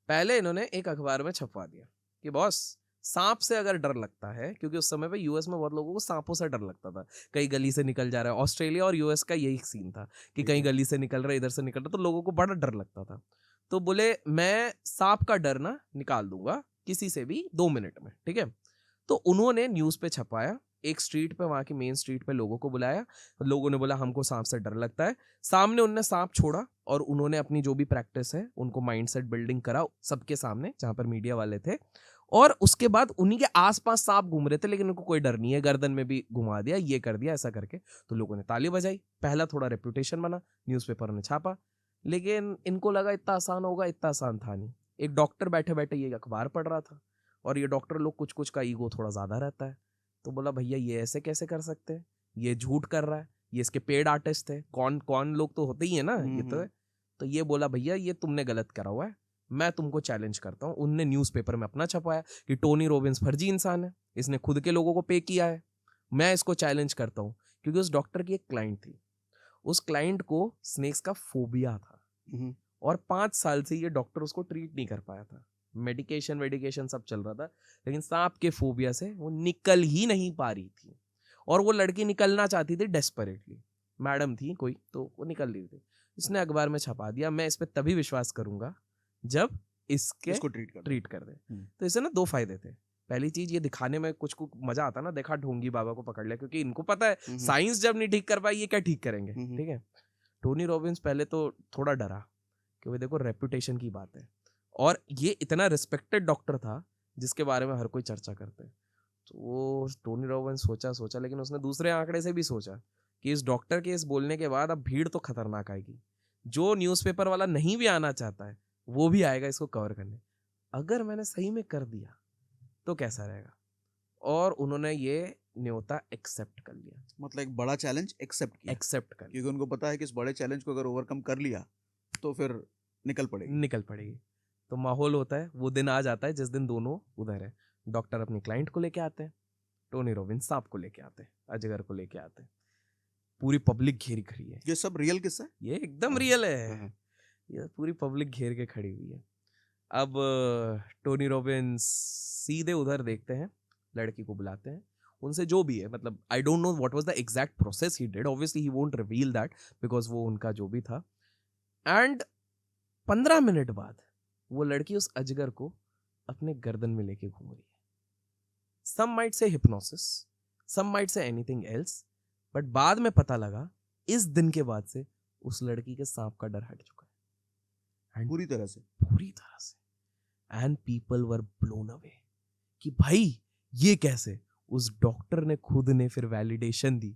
पहले इन्होंने एक अखबार में छपवा दिया कि बॉस सांप से अगर डर लगता है, क्योंकि उस समय पे यूएस में बहुत लोगों को सांपों से डर लगता था, कई गली से निकल जा रहा है। ऑस्ट्रेलिया और यूएस का यही सीन था कि कहीं गली से निकल रहा है, इधर से निकल रहा, तो लोगों को बड़ा डर लगता था। तो बोले मैं सांप का डर ना निकाल दूंगा किसी से भी 2 मिनट में, ठीक है। तो उन्होंने न्यूज पे छपाया, एक स्ट्रीट पे, वहां की मेन स्ट्रीट पे लोगों को बुलाया। लोगों ने बोला हमको सांप से डर लगता है। सामने उनने सांप छोड़ा और उन्होंने अपनी जो भी प्रैक्टिस है उनको माइंडसेट बिल्डिंग करा सबके सामने, जहां पर मीडिया वाले थे। और उसके बाद उन्हीं के आसपास सांप घूम रहे थे, लेकिन उनको कोई डर नहीं है, गर्दन में भी घुमा दिया, ये कर दिया, ऐसा करके। तो लोगों ने ताली बजाई, पहला थोड़ा रेपुटेशन बना, न्यूज़पेपर ने छापा। लेकिन इनको लगा इतना आसान होगा, इतना आसान था नहीं। एक डॉक्टर बैठे बैठे ये अखबार पढ़ रहा था, और ये डॉक्टर लोग कुछ कुछ का ईगो थोड़ा ज्यादा रहता है। तो बोला भैया ये ऐसे कैसे कर सकते हैं, ये झूठ कर रहा है, ये इसके पेड आर्टिस्ट है, कौन कौन लोग तो होते ही है ना, ये तो है। तो ये बोला भैया ये तुमने गलत करा हुआ है, मैं तुमको चैलेंज करता हूँ। उनने न्यूज़पेपर में अपना छपाया कि टोनी रॉबिन्स फर्जी इंसान है, इसने खुद के लोगों को पे किया है, मैं इसको चैलेंज करता हूँ। क्योंकि उस डॉक्टर की एक क्लाइंट थी, उस क्लाइंट को स्नेक्स का फोबिया था, और 5 साल से ये डॉक्टर उसको ट्रीट नहीं कर पाया था। मेडिकेशन सब चल रहा था, लेकिन सांप के फोबिया से वो निकल ही नहीं पा रही थी। और वो लड़की निकलना चाहती थी डेस्परेटली, मैडम थी कोई, तो वो निकल रही थी। इसने अखबार में छपा दिया, मैं इस पर तभी विश्वास करूंगा जब इसको ट्रीट कर दे। तो इससे ना 2 फायदे थे। पहली चीज, ये दिखाने में कुछ मजा आता ना, देखा ढोंगी बाबा को पकड़ लिया, क्योंकि इनको पता है साइंस जब नहीं ठीक कर पाई ये क्या ठीक करेंगे, ठीक है। टोनी रॉबिन्स पहले तो थोड़ा डरा, क्योंकि देखो रेपुटेशन की बात है, और ये इतना रिस्पेक्टेड डॉक्टर था जिसके बारे में हर कोई चर्चा करते हैं। तो वो टोनी रॉबिन्स सोचा, लेकिन उसने दूसरे आंकड़े से भी सोचा कि इस डॉक्टर के इस बोलने के बाद अब भीड़ तो खतरनाक आएगी, जो न्यूज़पेपर वाला नहीं भी आना चाहता है वो भी आएगा इसको कवर करने। अगर मैंने सही में कर दिया तो कैसा रहेगा, और उन्होंने ये न्योता एक्सेप्ट कर लिया। मतलब एक बड़ा चैलेंज एक्सेप्ट कर, क्योंकि उनको पता है कि इस बड़े चैलेंज को अगर ओवरकम कर लिया तो फिर निकल पड़ेगी। तो माहौल होता है, वो दिन आ जाता है जिस दिन दोनों उधर है। डॉक्टर अपनी क्लाइंट को लेके आते हैं, टोनी रॉबिन्स सांप को लेके आते हैं, अजगर को लेके आते हैं। पूरी पब्लिक घेरी खड़ी है। ये सब रियल किस्सा है? ये एकदम रियल है। ये पूरी पब्लिक घेर के खड़ी हुई है। अब टोनी रॉबिन्स सीधे उधर देखते हैं, लड़की को बुलाते हैं, उनसे जो भी है, मतलब I don't know what was the exact process he did, obviously he won't reveal that because वो उनका जो भी था। एंड 15 मिनट बाद वो लड़की उस अजगर को अपने गर्दन में लेके घूम रही है. Some might say hypnosis, some might say anything else, but बाद में पता लगा इस दिन के बाद से उस लड़की के सांप का डर हट चुका है. पूरी तरह से. And people were blown away कि भाई ये कैसे. उस डॉक्टर ने खुद ने फिर वैलिडेशन दी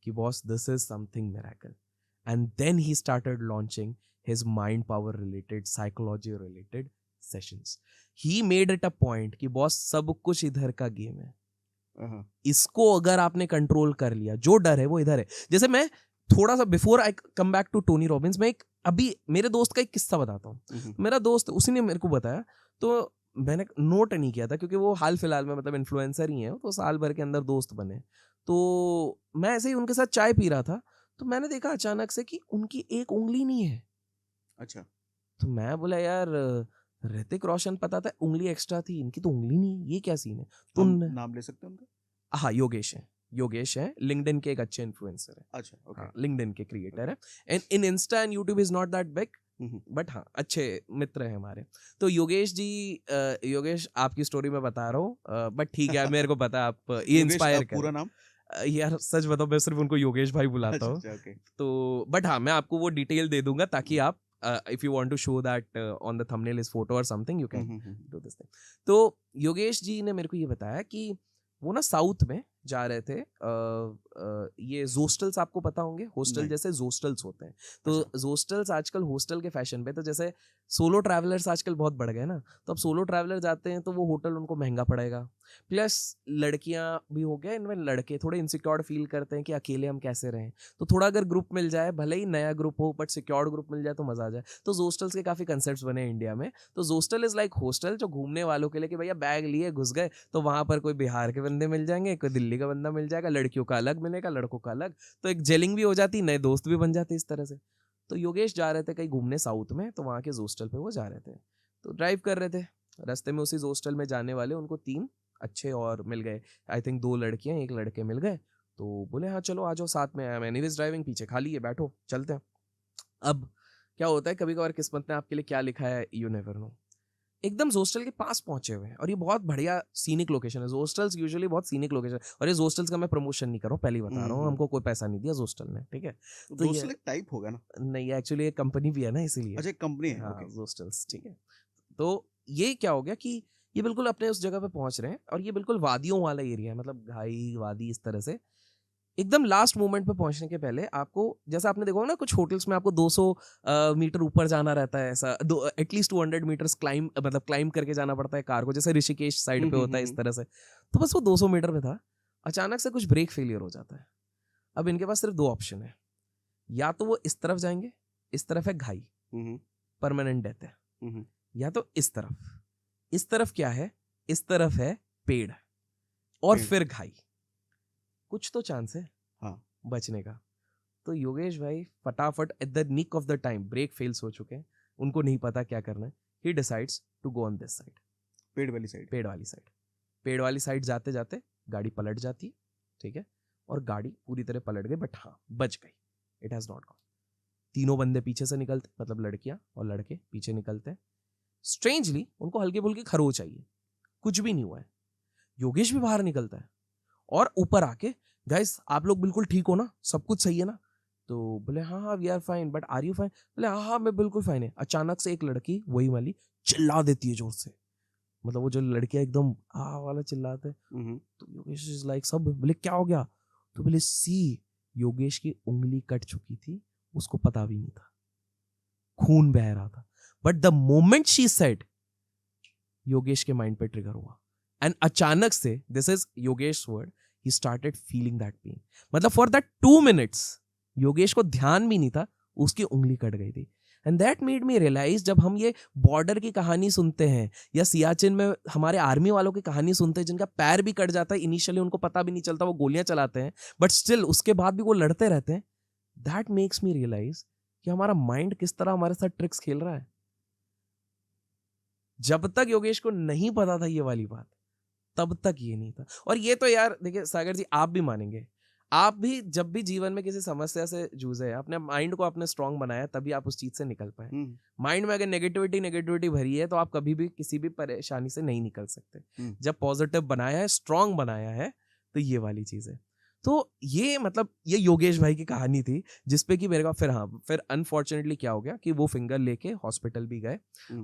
कि boss this is something miracle. And then he started launching his mind power related, psychology related sessions. He made it a point कि बॉस सब कुछ इधर का गेम है. इसको अगर आपने कंट्रोल कर लिया, जो डर है वो इधर है. जैसे मैं थोड़ा सा before I come back to Tony Robbins, मैं एक अभी मेरे दोस्त का एक किस्सा बताता हूँ. मेरा दोस्त, उसी ने मेरे को बताया, तो मैंने नोट नहीं किया था क्योंकि वो हाल फिलहाल में मतलब इन्फ्लुएंसर ही है, तो साल भर के अंदर दोस्त बने. तो मैं ऐसे ही उनके साथ चाय पी रहा था, तो मैंने देखा अचानक से कि उनकी एक उंगली नहीं है. अच्छा. तो मैं बोला यार ऋतिक रोशन पता था उंगली एक्स्ट्रा थी, इनकी तो उंगली नहीं, ये क्या सीन है. तो नाम ले सकते हैं उनका? हाँ, योगेश है, लिंक्डइन के एक अच्छे इन्फ्लुएंसर है. अच्छा, ओके. हाँ, लिंक्डइन के क्रिएटर है. And in Insta and YouTube is not that big, but हाँ अच्छे मित्र हैं हमारे. तो योगेश जी, योगेश आपकी स्टोरी में बता रहा हूँ, बट ठीक है मेरे को पता आप ये इंस्पायर कर. पूरा नाम यार सच बताओ, मैं सिर्फ उनको योगेश भाई बुलाता हूँ. तो बट हाँ, मैं आपको वो डिटेल दे दूंगा ताकि आप if you want to show that on the thumbnail is photo or something, you can do this thing. तो योगेश जी ने मेरे को ये बताया कि वो ना साउथ में जा रहे थे. ये जोस्टल्स आपको पता होंगे, हॉस्टल जैसे जोस्टल्स होते हैं. तो जोस्टल्स आजकल हॉस्टल के फैशन पे, तो जैसे सोलो ट्रैवलर्स आजकल बहुत बढ़ गए ना, तो अब सोलो ट्रैवलर जाते हैं तो वो होटल उनको महंगा पड़ेगा. प्लस लड़कियां भी हो गया, इनमें लड़के थोड़े इनसिक्योर फील करते हैं कि अकेले हम कैसे रहें. तो थोड़ा अगर ग्रुप मिल जाए, भले ही नया ग्रुप हो बट सिक्योर्ड ग्रुप मिल जाए तो मजा आ जाए. तो जोस्टल्स के काफी कंसेप्ट्स बने हैं इंडिया में. तो जोस्टल इज लाइक हॉस्टल जो घूमने वालों के लिए, कि भैया बैग लिए घुस गए, तो वहां पर कोई बिहार के बंदे मिल जाएंगे, कोई दिल्ली का बंदा मिल जाएगा, लड़कियों का अलग मिलेगा, लड़कों का अलग. तो एक जेलिंग भी हो जाती, नए दोस्त भी बन जाते इस तरह से. तो योगेश जा रहे थे कहीं घूमने साउथ में, तो वहाँ के जोस्टल पे वो जा रहे थे. तो ड्राइव कर रहे थे, रास्ते में उसी जोस्टल में जाने वाले उनको 3 अच्छे और मिल गए. आई थिंक 2 लड़कियां, 1 लड़के मिल गए. तो बोले हाँ चलो आ जाओ साथ में, आई एम एनीवेज ड्राइविंग, पीछे खाली है, बैठो चलते हैं. अब क्या होता है, कभी कभार किस्मत ने आपके लिए क्या लिखा है यू नेवर नो. एकदम जोस्टल के पास पहुंचे हुए हैं, और ये बहुत बढ़िया सीनिक लोकेशन है. जोस्टल्स यूजुअली बहुत सीनिक लोकेशन, और ये जोस्टल्स का मैं प्रमोशन नहीं कर रहा हूँ, पहले बता रहा हूँ, हमको कोई पैसा नहीं दिया जोस्टल ने, ठीक है. तो जोस्टल एक टाइप होगा ना? नहीं, एक्चुअली एक कंपनी भी है ना, इसीलिए. अच्छा, कंपनी है. हाँ, जोस्टल्स, ठीक है. तो ये क्या हो गया कि ये बिल्कुल अपने उस जगह पे पहुंच रहे हैं, और ये बिल्कुल वादियों वाला एरिया है, मतलब घाई वादी इस तरह से. एकदम लास्ट मोमेंट पे पहुंचने के पहले आपको, जैसा आपने देखा ना कुछ होटल्स में आपको 200 मीटर ऊपर जाना रहता है, ऐसा एटलीस्ट 200 मीटर्स क्लाइम, मतलब क्लाइम करके जाना पड़ता है कार को, जैसे ऋषिकेश साइड पे होता है इस तरह से. तो बस वो 200 मीटर पे था, अचानक से कुछ ब्रेक फेलियर हो जाता है. अब इनके पास सिर्फ 2 ऑप्शन है, या तो वो इस तरफ जाएंगे, इस तरफ है घाई, परमानेंट डेथ है, या तो इस तरफ क्या है, इस तरफ है पेड़, और फिर घाई. कुछ तो चांस है हाँ बचने का. तो योगेश भाई फटाफट at the nick of the time, brake fails हो चुके हैं, उनको नहीं पता क्या करना है, he decides to go on this side, पेड़ वाली साइड जाते जाते गाड़ी पलट जाती है, ठीक है, और गाड़ी पूरी तरह पलट गई, बट हाँ बच गई, इट हैज नॉट गॉन. तीनों बंदे पीछे से निकलते, मतलब लड़कियां और लड़के पीछे निकलते हैं. स्ट्रेंजली उनको हल्की फुल्की खरोच आई है, कुछ भी नहीं हुआ है. योगेश भी बाहर निकलता है और ऊपर आके, गाइस आप लोग बिल्कुल ठीक हो ना, सब कुछ सही है ना. तो बोले हाँ हाँ we are fine, but are you fine? बोले हाँ हाँ मैं बिल्कुल फाइन है. अचानक से एक लड़की, वही वाली, चिल्ला देती है जोर से, मतलब वो जो लड़कियां एकदम आ वाला चिल्लाते. तो योगेश इज लाइक, सब बोले क्या हो गया? तो बोले सी, योगेश की उंगली कट चुकी थी, उसको पता भी नहीं था, खून बह रहा था. But the moment she said, Yogesh के माइंड पे ट्रिगर हुआ, एंड अचानक से, this is Yogesh word, he started feeling that pain. मतलब for that 2 minutes योगेश को ध्यान भी नहीं था, उसकी उंगली कट गई थी. And that made me realize, जब हम ये बॉर्डर की कहानी सुनते हैं, या सियाचिन में हमारे आर्मी वालों की कहानी सुनते हैं जिनका पैर भी कट जाता है, इनिशियली उनको पता भी नहीं चलता, वो गोलियां चलाते हैं, बट स्टिल उसके बाद भी वो लड़ते रहते हैं. That makes me realize कि हमारा माइंड किस तरह हमारे साथ ट्रिक्स खेल रहा है. जब तक योगेश को नहीं पता था ये वाली बात, तब तक ये नहीं था. और ये तो यार देखिए सागर जी, आप भी मानेंगे, आप भी जब भी जीवन में किसी समस्या से जूझे, अपने माइंड को आपने स्ट्रांग बनाया, तभी आप उस चीज से निकल पाए। माइंड में अगर नेगेटिविटी भरी है तो आप कभी भी किसी भी परेशानी से नहीं निकल सकते। जब पॉजिटिव बनाया है, स्ट्रांग बनाया है, तो ये वाली चीज है। तो ये मतलब ये योगेश भाई की कहानी थी, जिसपे कि मेरे को फिर अनफॉर्चुनेटली क्या हो गया कि वो फिंगर लेके हॉस्पिटल भी गए,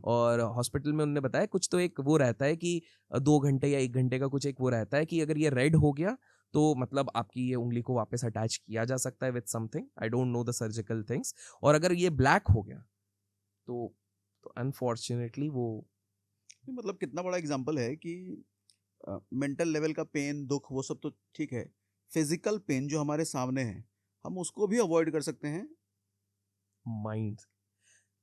और हॉस्पिटल में उन्होंने बताया कुछ तो एक वो रहता है कि 2 घंटे या 1 घंटे का कुछ एक वो रहता है कि अगर ये रेड हो गया तो मतलब आपकी ये उंगली को वापस अटैच किया जा सकता है with something, I don't know the surgical things, और अगर ये ब्लैक हो गया तो अनफॉर्चुनेटली वो मतलब कितना बड़ा एग्जाम्पल है कि मेंटल लेवल का पेन, दुख, वो सब तो ठीक है, फिजिकल पेन जो हमारे सामने है हम उसको भी अवॉइड कर सकते हैं। माइंड,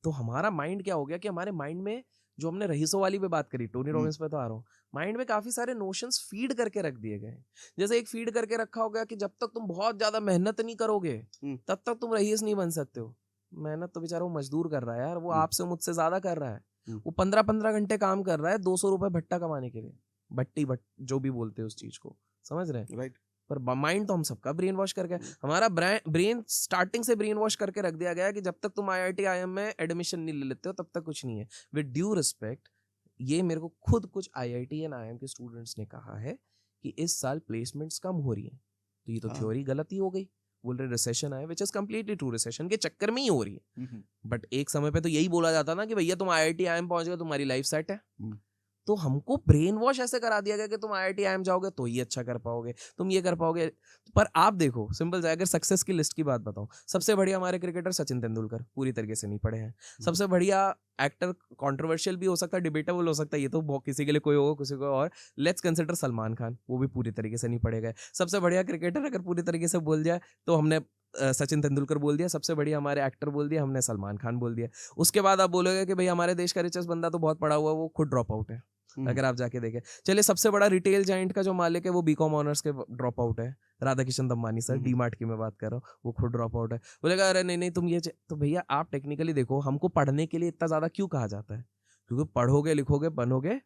तो हमारा माइंड क्या हो गया कि हमारे माइंड में जो हमने रईसों वाली पे बात करी, टोनी रॉबिन्स पे तो आ रहा हूँ, माइंड में काफी सारे नोशंस फीड करके रख दिए गए। जैसे एक फीड करके रखा हो गया कि जब तक तुम बहुत ज्यादा मेहनत नहीं करोगे तब तक तुम रईस नहीं बन सकते हो। मेहनत तो बेचारा वो मजदूर कर रहा है यार, वो आपसे मुझसे ज्यादा कर रहा है। वो 15-15 घंटे काम कर रहा है 200 रुपए भट्टा कमाने के लिए, भट्टी जो भी बोलते हैं उस चीज को, समझ रहे हैं? राइट। पर माइंड तो हम सबका ब्रेन वॉश करके, हमारा ब्रेन स्टार्टिंग से ब्रेन वॉश करके रख दिया गया है कि जब तक तुम IIT IIM में एडमिशन नहीं ले लेते हो तब तक कुछ नहीं है। विद ड्यू रिस्पेक्ट, ये मेरे को खुद कुछ IIT एंड IIM के स्टूडेंट्स ने कहा है कि इस साल प्लेसमेंट्स कम हो रही है, तो ये तो थ्योरी गलत ही हो गई। बोल रहे रिसेशन आए, which is completely true, recession के चक्कर में ही हो रही है। बट एक समय पे तो यही बोला जाता ना कि भैया तुम IIT IIM पहुंच गए, तुम्हारी लाइफ सेट है। तो हमको ब्रेन वॉश ऐसे करा दिया गया कि तुम IIT IIM जाओगे तो ही अच्छा कर पाओगे, तुम ये कर पाओगे। पर आप देखो, सिंपल है, अगर सक्सेस की लिस्ट की बात बताऊं, सबसे बढ़िया हमारे क्रिकेटर सचिन तेंदुलकर पूरी तरीके से नहीं पढ़े हैं। सबसे बढ़िया एक्टर, कंट्रोवर्शियल भी हो सकता है, डिबेटेबल हो सकता है, ये तो बहुत किसी के लिए कोई होगा, किसी को और, लेट्स कंसिडर सलमान खान, वो भी पूरी तरीके से नहीं पढ़े गए। सबसे बढ़िया क्रिकेटर अगर पूरी तरीके से बोल जाए तो हमने सचिन तेंदुलकर बोल दिया, सबसे बढ़िया हमारे एक्टर बोल दिया हमने, सलमान खान बोल दिया। उसके बाद आप बोलोगे कि भाई हमारे देश का रिचेस्ट बंदा तो बहुत पढ़ा हुआ, वो खुद ड्रॉप आउट है। अगर आप जाके देखें, चलिए सबसे बड़ा रिटेल जाइंट का जो मालिक है वो बीकॉम ऑनर्स के ड्रॉप आउट है, राधा किशन दम्मानी सर, डीमार्ट की मैं बात कर रहा हूँ, वो खुद ड्रॉप आउट है। बोलेगा अरे नहीं नहीं तुम ये, तो भैया आप टेक्निकली देखो, हमको पढ़ने के लिए इतना ज्यादा क्यों कहा जाता है? क्योंकि पढ़ोगे लिखोगे बनोगे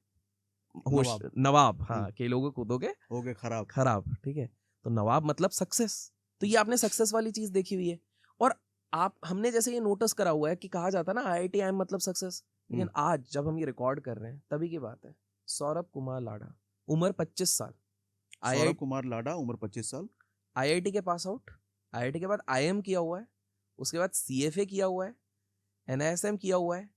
होश नवाब, हाँ, के लोगों कूदोगे होगे खराब खराब, ठीक है? तो नवाब मतलब सक्सेस। तो ये आपने सक्सेस वाली चीज देखी हुई है, और आप हमने जैसे ये नोटिस करा हुआ है कि कहा जाता है ना IIT IIM मतलब सक्सेस, लेकिन आज जब हम ये रिकॉर्ड कर रहे हैं तभी की बात है, सौरभ कुमार लाडा उम्र 25 साल, सौरभ कुमार लाडा उम्र 25 साल, IIT के पास आउट, IIT के बाद IIM किया हुआ है, उसके बाद CFA किया हुआ है, NISM किया हुआ है,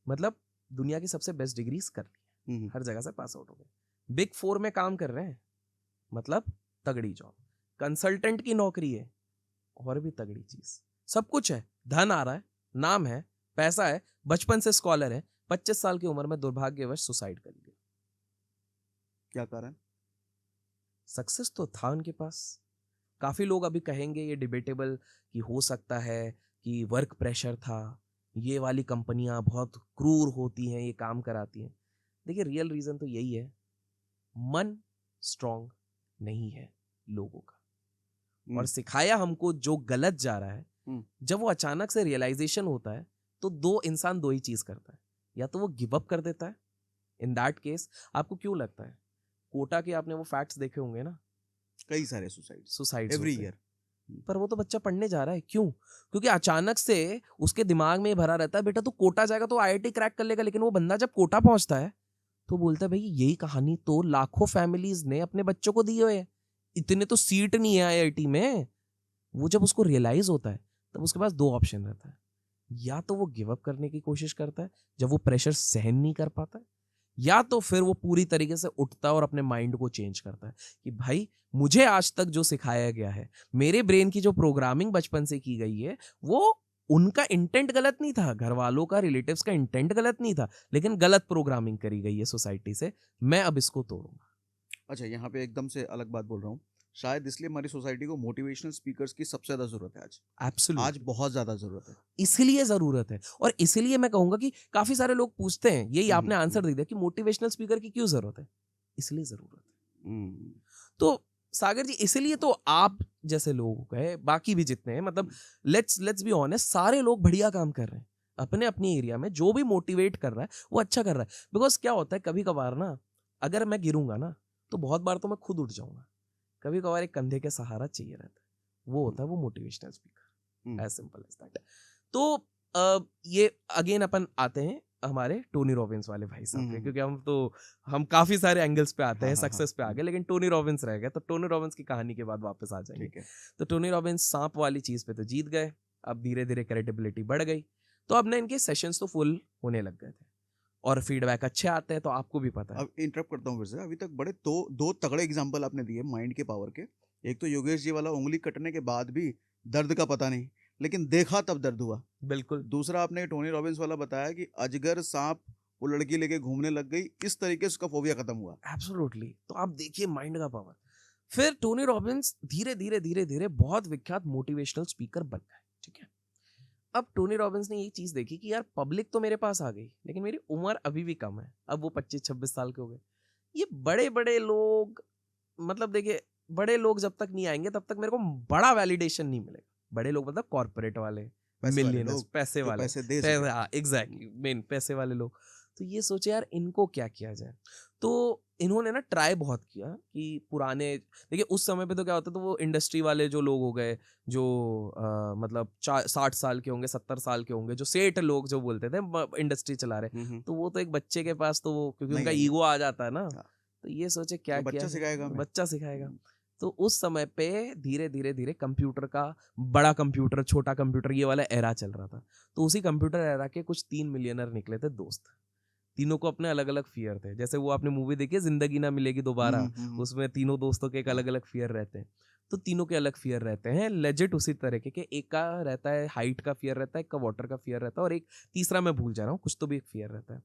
मतलब दुनिया की सबसे बेस्ट डिग्रीज कर ली है, हर जगह से पास आउट हो गए, Big 4 में काम कर रहे हैं, मतलब तगड़ी जॉब, कंसल्टेंट की नौकरी है, और भी तगड़ी चीज, सब कुछ है, धन आ रहा है, नाम है, पैसा है, बचपन से स्कॉलर है, 25 साल की उम्र में दुर्भाग्यवश सुसाइड कर लिया। क्या कारण? सक्सेस तो था उनके पास। काफी लोग अभी कहेंगे ये डिबेटेबल कि हो सकता है कि वर्क प्रेशर था, ये वाली कंपनियां बहुत क्रूर होती हैं, ये काम कराती हैं। देखिए रियल रीजन तो यही है, मन स्ट्रांग नहीं है लोगों का, और सिखाया हमको जो गलत जा रहा है, जब वो अचानक से रियलाइजेशन होता है तो इंसान दो ही चीज करता है, या तो वो गिव अप कर देता है। इन दैट केस आपको क्यों लगता है कोटा के, आपने वो फैक्ट्स देखे होंगे ना, कई सारे सुसाइड एवरी ईयर, पर वो तो बच्चा पढ़ने जा रहा है, क्यों? क्योंकि अचानक से उसके दिमाग में भरा रहता है बेटा तू कोटा जाएगा तो IIT क्रैक कर लेगा, लेकिन वो बंदा जब कोटा पहुंचता है तो बोलता है भाई यही कहानी तो लाखों फैमिलीज ने अपने बच्चों को दी हुई है, इतने तो सीट नहीं है IIT में। वो जब उसको रियलाइज होता है तब उसके पास 2 ऑप्शन रहता है, या तो वो गिव अप करने की कोशिश करता है जब वो प्रेशर सहन नहीं कर पाता है, या तो फिर वो पूरी तरीके से उठता है और अपने माइंड को चेंज करता है कि भाई मुझे आज तक जो सिखाया गया है, मेरे ब्रेन की जो प्रोग्रामिंग बचपन से की गई है, वो उनका इंटेंट गलत नहीं था, घर वालों का, रिलेटिव्स का इंटेंट गलत नहीं था, लेकिन गलत प्रोग्रामिंग करी गई है सोसाइटी से, मैं अब इसको तोड़ूंगा। अच्छा, यहाँ पे एकदम से अलग बात बोल रहा हूँ, शायद इसलिए हमारी सोसाइटी को मोटिवेशनल स्पीकर्स की सबसे ज्यादा जरूरत है आज। एब्सोल्युटली, आज बहुत ज्यादा जरूरत है, इसलिए जरूरत है। और इसलिए मैं कहूंगा कि काफी सारे लोग पूछते हैं, यही आपने आंसर दे दिया कि मोटिवेशनल स्पीकर की क्यों जरूरत है, इसलिए जरूरत है। तो सागर जी, इसलिए तो आप जैसे लोग हैं, बाकी भी जितने हैं, मतलब लेट्स बी ऑनेस्ट, सारे लोग बढ़िया काम कर रहे हैं अपने अपने एरिया में, जो भी मोटिवेट कर रहा है वो अच्छा कर रहा है। बिकॉज क्या होता है, कभी कभार ना अगर मैं गिरूंगा ना तो बहुत बार तो मैं खुद उठ जाऊंगा, कभी कभार एक कंधे के सहारा चाहिए रहता है, वो होता है वो motivational speaker, as simple as that. तो ये अगेन अपन आते हैं हमारे टोनी रॉबिन्स वाले भाई साहब पे, क्योंकि हम काफी सारे एंगल्स पे आते हैं, सक्सेस पे आ गए, लेकिन टोनी रॉबिन्स रह गए, तो टोनी रॉबिन्स की कहानी के बाद वापस आ जाएंगे। तो टोनी रॉबिन्स सांप वाली चीज पे तो जीत गए, अब धीरे धीरे क्रेडिबिलिटी बढ़ गई, तो अब ना इनके सेशंस तो फुल होने लग गए थे और फीडबैक अच्छे आते हैं, तो आपको भी पता है। अब इंटरप्ट करता हूँ फिर से, अभी तक बड़े दो तगड़े एग्जांपल आपने दिए माइंड के पावर के। एक तो योगेश जी वाला, उंगली कटने के बाद भी दर्द का पता नहीं, लेकिन देखा तब दर्द हुआ। बिल्कुल। दूसरा आपने टोनी रॉबिन्स वाला बताया कि अजगर सांप वो लड़की लेके घूमने लग गई, इस तरीके से उसका फोबिया खत्म हुआ। एब्सोल्युटली। तो आप देखिए माइंड का पावर। फिर टोनी रॉबिन्स धीरे धीरे धीरे धीरे बहुत विख्यात मोटिवेशनल स्पीकर बन गए, ठीक है। अब टोनी रॉबिन्स ने ये चीज देखी कि यार पब्लिक तो मेरे पास आ गई, लेकिन मेरी उम्र अभी भी कम है, अब वो 25-26 साल के हो गए। ये बड़े बड़े लोग, मतलब देखिए, बड़े लोग जब तक नहीं आएंगे तब तक मेरे को बड़ा वैलिडेशन नहीं मिलेगा। बड़े लोग मतलब कॉर्पोरेट वाले, पैसे वाले मिलियनर्स, लोग पैसे जो वाले, पैसे दे सके। हाँ एग्जैक्टली, मेन पैसे वाले लोग। तो ये सोचे यार इनको क्या किया जाए, तो इन्होंने ना ट्राई बहुत किया कि पुराने, देखिए उस समय पे तो क्या होता था, वो इंडस्ट्री वाले जो लोग हो गए, जो मतलब 60 साल के होंगे, 70 साल के होंगे, जो सेठ लोग जो बोलते थे इंडस्ट्री चला रहे, तो वो तो एक बच्चे के पास तो वो, क्योंकि नहीं उनका आएंगे। ईगो आ जाता है ना, हाँ, तो ये सोचे क्या तो किया बच्चा जाए, सिखाएगा हमें। बच्चा सिखाएगा। तो उस समय पे धीरे धीरे धीरे कंप्यूटर का, बड़ा कंप्यूटर, छोटा कंप्यूटर, ये वाला एरा चल रहा था। तो उसी कंप्यूटर एरा के कुछ 3 मिलियनर निकले थे दोस्त। तीनों को अपने अलग अलग फियर थे, जैसे वो आपने मूवी देखी है जिंदगी ना मिलेगी दोबारा, उसमें तीनों दोस्तों के एक अलग अलग फियर रहते हैं। तो तीनों के अलग फियर रहते हैं लेजिट उसी तरीके के। एक का रहता है हाइट का फियर रहता है, एक का वाटर का फियर रहता है, और एक तीसरा मैं भूल जा रहा हूँ, कुछ तो भी एक फियर रहता है।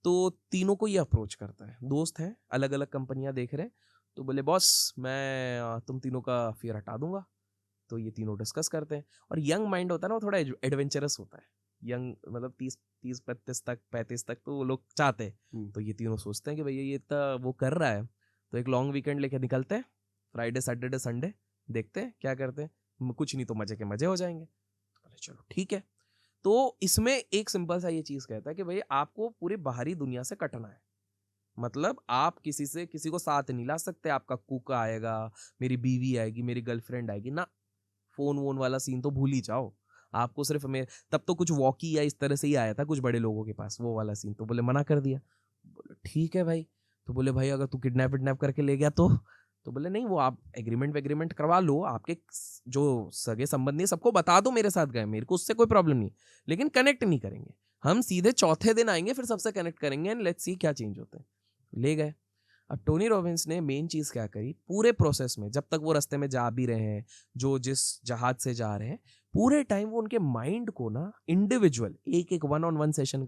तो तीनों को ये अप्रोच करता है, दोस्त हैं, अलग अलग कंपनियां देख रहे हैं, तो बोले बॉस मैं तुम तीनों का फियर हटा दूंगा। तो ये तीनों डिस्कस करते हैं, और यंग माइंड होता है ना, वो थोड़ा एडवेंचरस होता है, यंग मतलब 30-35 तक तो वो लोग चाहते हैं। तो ये तीनों सोचते हैं कि भैया ये इतना वो कर रहा है, तो एक लॉन्ग वीकेंड लेके निकलते हैं, फ्राइडे सैटरडे संडे, देखते हैं क्या करते हैं, कुछ नहीं तो मजे के मजे हो जाएंगे। तो बोले चलो ठीक है। तो इसमें एक सिंपल सा ये चीज कहता है कि भाई आपको पूरी बाहरी दुनिया से कटना है, मतलब आप किसी को साथ नहीं ला सकते, आपका कुक आएगा, मेरी बीवी आएगी, मेरी गर्लफ्रेंड आएगी ना, फोन वोन वाला सीन तो भूल ही जाओ। आपको सिर्फ मैं तब तो कुछ वॉकी या इस तरह से ही आया था कुछ बड़े लोगों के पास, वो वाला सीन तो बोले मना कर दिया। बोले ठीक है भाई। तो बोले भाई अगर तू किडनैप विडनैप करके ले गया तो बोले नहीं, वो आप एग्रीमेंट करवा लो, आपके जो सगे संबंधी सबको बता दो मेरे साथ गए, मेरे को उससे कोई प्रॉब्लम नहीं, लेकिन कनेक्ट नहीं करेंगे, हम सीधे चौथे दिन आएंगे, फिर सबसे कनेक्ट करेंगे एंड लेट्स सी क्या चेंज होता है। ले गए। अब टोनी रॉबिन्स ने मेन चीज क्या करी, पूरे प्रोसेस में जब तक वो रास्ते में जा भी रहे हैं, जो जिस जहाज से जा रहे हैं, पूरे टाइम वो उनके माइंड को ना इंडिविजुअल एक वन ऑन वन सेशन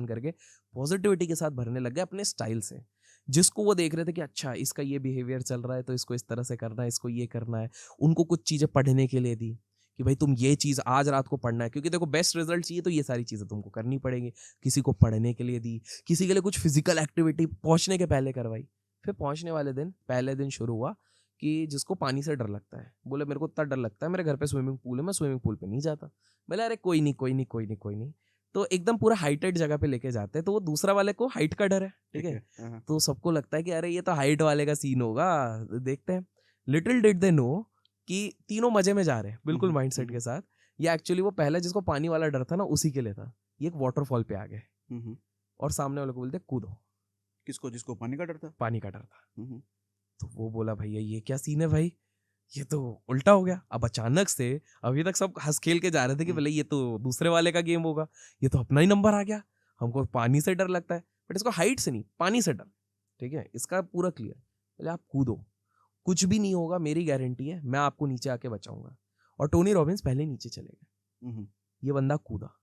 करके पॉजिटिविटी के साथ भरने लग गए अपने स्टाइल से, जिसको वो देख रहे थे कि अच्छा इसका ये बिहेवियर चल रहा है तो इसको इस तरह से करना है, इसको ये करना है। उनको कुछ चीजें पढ़ने के लिए दी कि भाई तुम ये चीज आज रात को पढ़ना है, क्योंकि देखो बेस्ट रिजल्ट चाहिए तो ये सारी चीजें तुमको करनी पड़ेगी। किसी को पढ़ने के लिए दी, किसी के लिए कुछ फिजिकल एक्टिविटी पहुंचने के पहले करवाई। फिर पहुंचने वाले दिन पहले दिन शुरू हुआ कि जिसको पानी से डर लगता है, बोले मेरे को इतना डर लगता है, मेरे घर पे स्विमिंग पूल है, मैं स्विमिंग पूल पे नहीं जाता। बोले अरे कोई नहीं। तो एकदम पूरा हाइटेड जगह पे लेके जाते हैं, तो वो दूसरा वाले को हाइट का डर है, ठीक है। तो सबको लगता है कि अरे ये तो हाइट वाले का सीन होगा, देखते हैं। लिटिल डिड दे नो कि तीनों मजे में जा रहे हैं बिल्कुल माइंडसेट के साथ। ये एक्चुअली वो पहले जिसको पानी वाला डर था ना उसी के लिए था। ये एक वाटरफॉल पे आ गए और सामने वाले को बोलते कूदो। किसको? जिसको पानी का डर था? पानी का डर था। तो वो बोला भैया ये क्या सीन है भाई, ये तो उल्टा हो गया। अब अचानक से अभी तक सब हंस खेल के जा रहे थे कि भले ये तो दूसरे वाले का गेम होगा, ये तो अपना ही नंबर आ गया, हमको पानी से डर लगता है, बट इसको हाइट से नहीं पानी से डर, ठीक है, इसका पूरा क्लियर। बोले आप कूदो, कुछ भी नहीं होगा, मेरी गारंटी है, मैं आपको नीचे आके बचाऊंगा। और टोनी रॉबिन्स पहले नीचे चले गए, ये बंदा कूदा,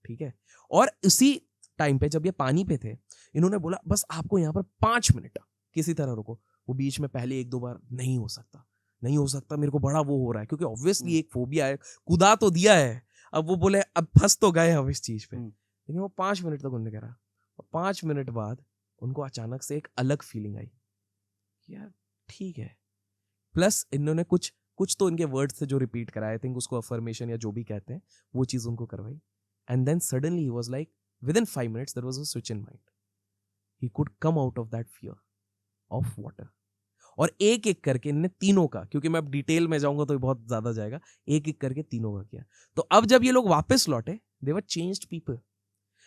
ठीक है। और उसी टाइम पे जब ये पानी पे थे, इन्होंने बोला बस आपको यहाँ पर 5 मिनट किसी तरह रुको। वो बीच में पहले 1-2 बार नहीं हो सकता, मेरे को बड़ा वो हो रहा है, क्योंकि ऑब्वियसली एक फोबिया है, कुदा तो दिया है, अब वो बोले अब फंस तो गए अब इस चीज पे। लेकिन वो 5 मिनट तक उन्होंने करा, और 5 मिनट बाद उनको अचानक से एक अलग फीलिंग आई, यार ठीक है। प्लस इन्होंने कुछ तो इनके वर्ड से जो रिपीट कराए, आई थिंक उसको अफर्मेशन या जो भी कहते हैं, वो चीज उनको करवाई। And then suddenly he was like within 5 minutes there was a switch in mind, he could come out of that fear of water। और एक एक करके इन्होंने तीनों का, क्योंकि मैं अब डिटेल में जाऊंगा तो ये बहुत ज्यादा जाएगा, एक एक करके तीनों का किया। तो अब जब ये लोग वापस लौटे, they were changed people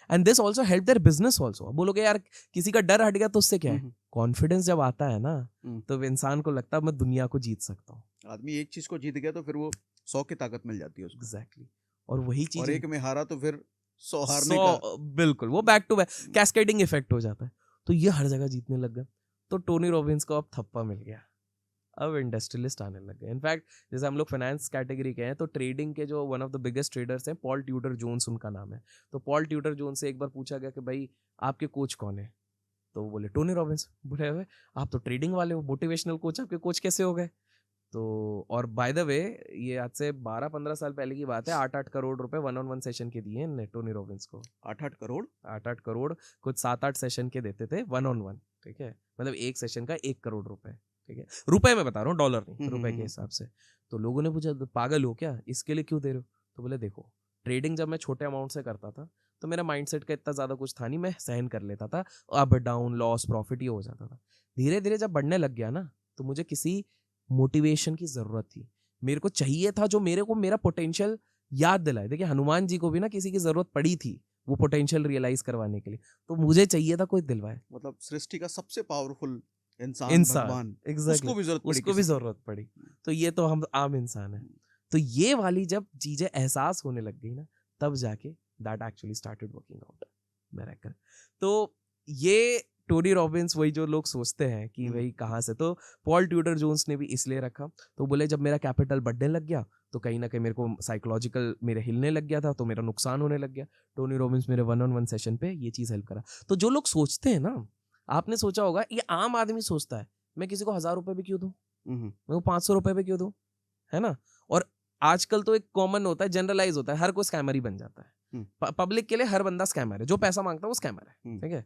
and this also help their business also. अब बोलोगे यार किसी का डर हट गया तो उससे क्या है, कॉन्फिडेंस जब आता है ना तो इंसान को लगता है मैं दुनिया को जीत सकता हूँ। आदमी एक चीज को जीत गया तो फिर वो 100 की ताकत मिल जाती है उसको। एग्जैक्टली। और वही चीज और एक में हारा तो फिर 100 हारने का। बिल्कुल वो back to back cascading effect हो जाता है। तो ये हर जगह जीतने लग गया। तो टोनी रॉबिन्स को अब थप्पा मिल गया, अब इंडस्ट्रियलिस्ट आने लग गए। इनफैक्ट जैसे हम लोग फाइनेंस कैटेगरी के हैं तो ट्रेडिंग के जो one of the biggest traders हैं पॉल ट्यूडर जोन्स उनका नाम है। तो पॉल ट्यूडर जोन्स से एक बार पूछा गया कि भाई आपके कोच कौन है, तो वो बोले टोनी रॉबिन्स। बोले हुए आप तो ट्रेडिंग वाले हो, मोटिवेशनल कोच, आपके कोच कैसे हो गए? तो और बाय द वे ये आज से 12-15 साल पहले की बात है, 8-8 करोड़ रुपए 1-on-1 सेशन के दिए इनने टोनी रॉबिन्स को। 8-8 करोड़ 8-8 करोड़ कुछ 7-8 सेशन के देते थे 1-on-1, ठीक है, मतलब एक सेशन का 1 करोड़ रुपए, ठीक है, रुपए में बता रहा हूँ, डॉलर नहीं, रुपए के हिसाब से। तो लोगों ने पूछा पागल हो क्या, इसके लिए क्यों दे रहे हो? तो बोले देखो ट्रेडिंग जब मैं छोटे अमाउंट से करता था तो मेरा माइंडसेट का इतना ज्यादा कुछ था नहीं, मैं सहन कर लेता था, अप डाउन लॉस प्रॉफिट ये हो जाता था। धीरे धीरे जब बढ़ने लग गया ना तो मुझे किसी मोटिवेशन की जरूरत थी, मेरे को चाहिए था जो मेरे को मेरा पोटेंशियल याद दिलाए। देखिए हनुमान जी को भी ना किसी की जरूरत पड़ी थी वो पोटेंशियल रियलाइज करवाने के लिए, तो मुझे चाहिए था कोई दिलवाए। मतलब सृष्टि का सबसे पावरफुल इंसान भगवान, एग्जैक्टली उसको भी जरूरत पड़ी। तो ये तो हम आम इंसान है। तो ये वाली जब चीजें एहसास होने लग गई ना तब जाके that actually started working out miracle. तो ये टोनी रॉबिन्स, वही जो लोग सोचते हैं कि भाई कहाँ से, तो पॉल ट्यूडर जोन्स ने भी इसलिए रखा। तो बोले जब मेरा कैपिटल बढ़ने लग गया तो कहीं ना कहीं मेरे को साइकोलॉजिकल मेरे हिलने लग गया था, तो मेरा नुकसान होने लग गया। टोनी रॉबिन्स मेरे 1-on-1 सेशन पे ये चीज हेल्प करा। तो जो लोग सोचते हैं ना, आपने सोचा होगा ये आम आदमी सोचता है मैं किसी को 1000 रुपए भी क्यों दूं, मैं को 500 रुपए भी क्यों दूं, है ना। और आजकल तो एक कॉमन होता है, जनरलाइज होता है, हर कोई स्कैमर ही बन जाता है। पब्लिक के लिए हर बंदा स्कैमर है, जो पैसा मांगता है वो स्कैमर है, ठीक है।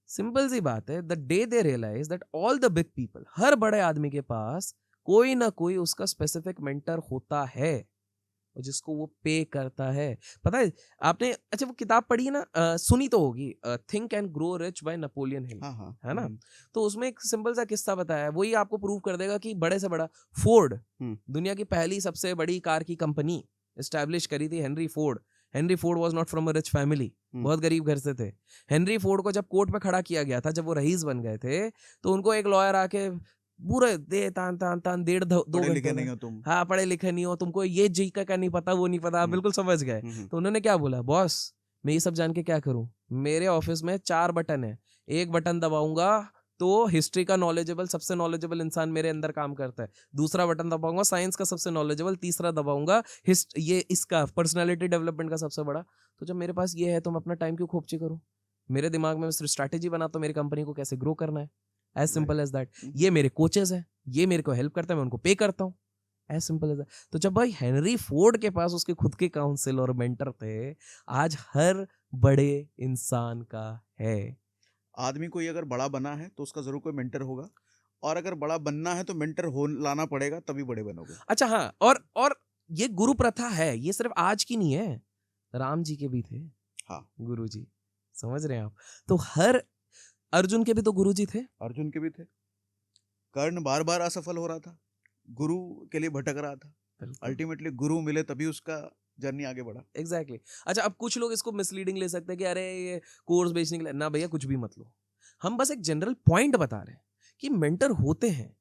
सिंपल सी बात है, the day they realize that all the big people, हर बड़े आदमी के पास कोई ना कोई उसका स्पेसिफिक मेंटर होता है और जिसको वो पे करता है। पता है आपने, अच्छा वो किताब पढ़ी है ना, सुनी तो होगी, think and grow rich by Napoleon Hill, है ना। तो उसमें एक सिंपल सा किस्सा बताया है, वही आपको प्रूव कर देगा कि बड़े से बड़ा फोर्ड, दुनिया की पहली सबसे बड़ी कार की कंपनी एस्टैब्लिश करी थी Henry Ford. Henry Ford was not from a rich family, बहुत गरीब घर से थे। हेनरी फोर्ड को जब कोर्ट में खड़ा किया गया था, जब वो रईस बन गए थे, तो उनको एक लॉयर आके पूरे दे तान तान तान 1.5-2 घंटे नहीं हो तुम, हाँ पढ़े लिखे नहीं हो, तुमको ये जी का नहीं पता, वो नहीं पता, आप बिल्कुल समझ गए। तो उन्होंने क्या बोला, बॉस मैं ये सब जान के क्या करूं, मेरे ऑफिस में 4 बटन है, एक बटन दबाऊंगा तो हिस्ट्री का नॉलेजेबल सबसे नॉलेजेबल इंसान मेरे अंदर काम करता है, दूसरा बटन दबाऊंगा साइंस का सबसे नॉलेजेबल, तीसरा दबाऊंगा ये इसका पर्सनालिटी डेवलपमेंट का सबसे बड़ा। तो जब मेरे पास ये है तो मैं अपना टाइम क्यों खोपची करूं, मेरे दिमाग में सिर्फ स्ट्रैटेजी बनाता हूं मेरी कंपनी को कैसे ग्रो करना है, एज सिंपल एज दैट। ये मेरे कोचेस हैं, ये मेरे को हेल्प करता है, मैं उनको पे करता हूँ, एज सिंपल एज दैट। तो जब भाई हेनरी फोर्ड के पास उसके खुद के काउंसिल और मेंटर थे, आज हर बड़े इंसान का है। आदमी कोई अगर बड़ा बना है तो उसका जरूर कोई मेंटर होगा, और अगर बड़ा बनना है तो मेंटर हो लाना पड़ेगा, तभी बड़े बनोगे। अच्छा हाँ, और ये गुरु प्रथा है, ये सिर्फ आज की नहीं है, राम जी के भी थे हाँ गुरु जी, समझ रहे हैं आप। तो हर अर्जुन के भी तो गुरु जी थे, अर्जुन के भी थे। कर्ण बार बार असफल हो रहा था, गुरु के लिए भटक रहा था, अल्टीमेटली गुरु मिले तभी उसका जर्नी आगे बढ़ा। एग्जैक्टली अच्छा अब कुछ लोग इसको मिसलीडिंग ले सकते हैं कि अरे ये कोर्स बेचने के लिए, ना भैया कुछ भी मत लो, हम बस एक जनरल पॉइंट बता रहे हैं कि मेंटर होते हैं।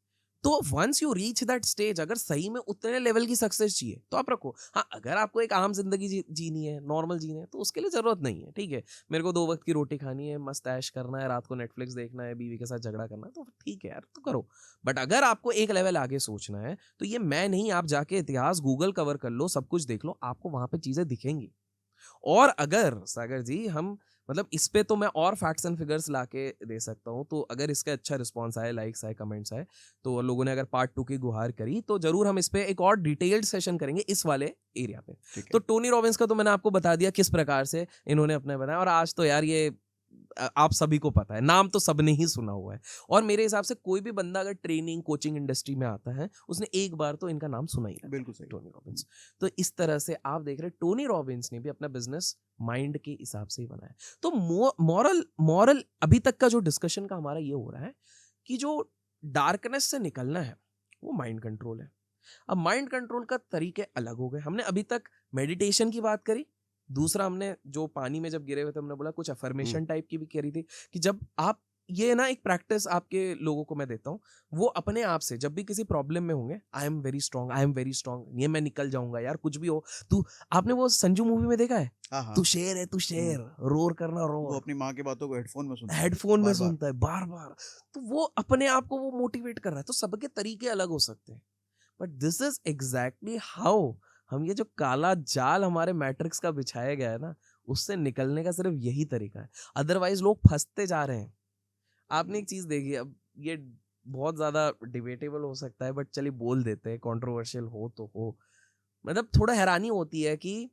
तो once you reach that stage, अगर सही में उतने लेवल की सक्सेस चाहिए तो आप रखो। हाँ अगर आपको एक आम जिंदगी जीनी है, नॉर्मल जीनी है, तो उसके लिए जरूरत नहीं है, ठीक है, मेरे को 2 वक्त की रोटी खानी है, मस्त ऐश करना है, रात को नेटफ्लिक्स देखना है, बीवी के साथ झगड़ा करना है, तो ठीक है यार तो करो। बट अगर आपको एक लेवल आगे सोचना है तो ये मैं नहीं, आप जाके इतिहास गूगल कवर कर लो, सब कुछ देख लो, आपको वहां पे चीजें दिखेंगी। और अगर सागर जी हम मतलब इस पे तो मैं और फैक्ट्स एंड फिगर्स लाके दे सकता हूँ, तो अगर इसका अच्छा रिस्पांस आए, लाइक्स आए, कमेंट्स आए, तो लोगों ने अगर पार्ट 2 की गुहार करी तो जरूर हम इस पे एक और डिटेल्ड सेशन करेंगे इस वाले एरिया पे। तो टोनी रॉबिन्स का तो मैंने आपको बता दिया किस प्रकार से इन्होंने अपने बनाया, और आज तो यार ये आप सभी को पता है, नाम तो सबने ही सुना हुआ है। और मेरे हिसाब से कोई भी बंदा अगर ट्रेनिंग कोचिंग इंडस्ट्री में आता है उसने एक बार तो इनका नाम सुना ही है, बिल्कुल सही, टोनी रॉबिन्स। तो इस तरह से आप देख रहे टोनी रॉबिन्स ने भी अपना बिजनेस माइंड के हिसाब से ही बनाया। तो मॉरल अभी तक का जो डिस्कशन का हमारा ये हो रहा है कि जो डार्कनेस से निकलना है वो माइंड कंट्रोल है। अब माइंड कंट्रोल का तरीके अलग हो गए। हमने अभी तक मेडिटेशन की बात करी, दूसरा हमने जो पानी में जब गिरे हुए थे हमने बोला कुछ अफर्मेशन टाइप की भी करी थी कि जब आप ये ना एक प्रैक्टिस आपके लोगों को मैं देता हूँ, वो अपने आप से जब भी किसी प्रॉब्लम में होंगे, I am very strong, I am very strong, ये मैं निकल जाऊंगा यार, कुछ भी हो तू। आपने वो संजू मूवी में देखा है, हाँ तू हाँ, शेर है, तू शेर, रोर करना वो रोर, अपनी माँ की बातों को हेडफोन में सुनता है हेडफोन में बार बार। सुनता है बार बार, तो वो अपने आप को वो मोटिवेट कर रहा है। तो सबके तरीके अलग हो सकते हैं, but this is exactly how हम ये जो काला जाल हमारे मैट्रिक्स का बिछाया गया है ना, उससे निकलने का सिर्फ यही तरीका है। अदरवाइज लोग फंसते जा रहे हैं। आपने एक चीज देखी, अब ये बहुत ज्यादा डिबेटेबल हो सकता है, बट चलिए बोल देते हैं, कंट्रोवर्शियल हो तो हो। मतलब थोड़ा हैरानी होती है कि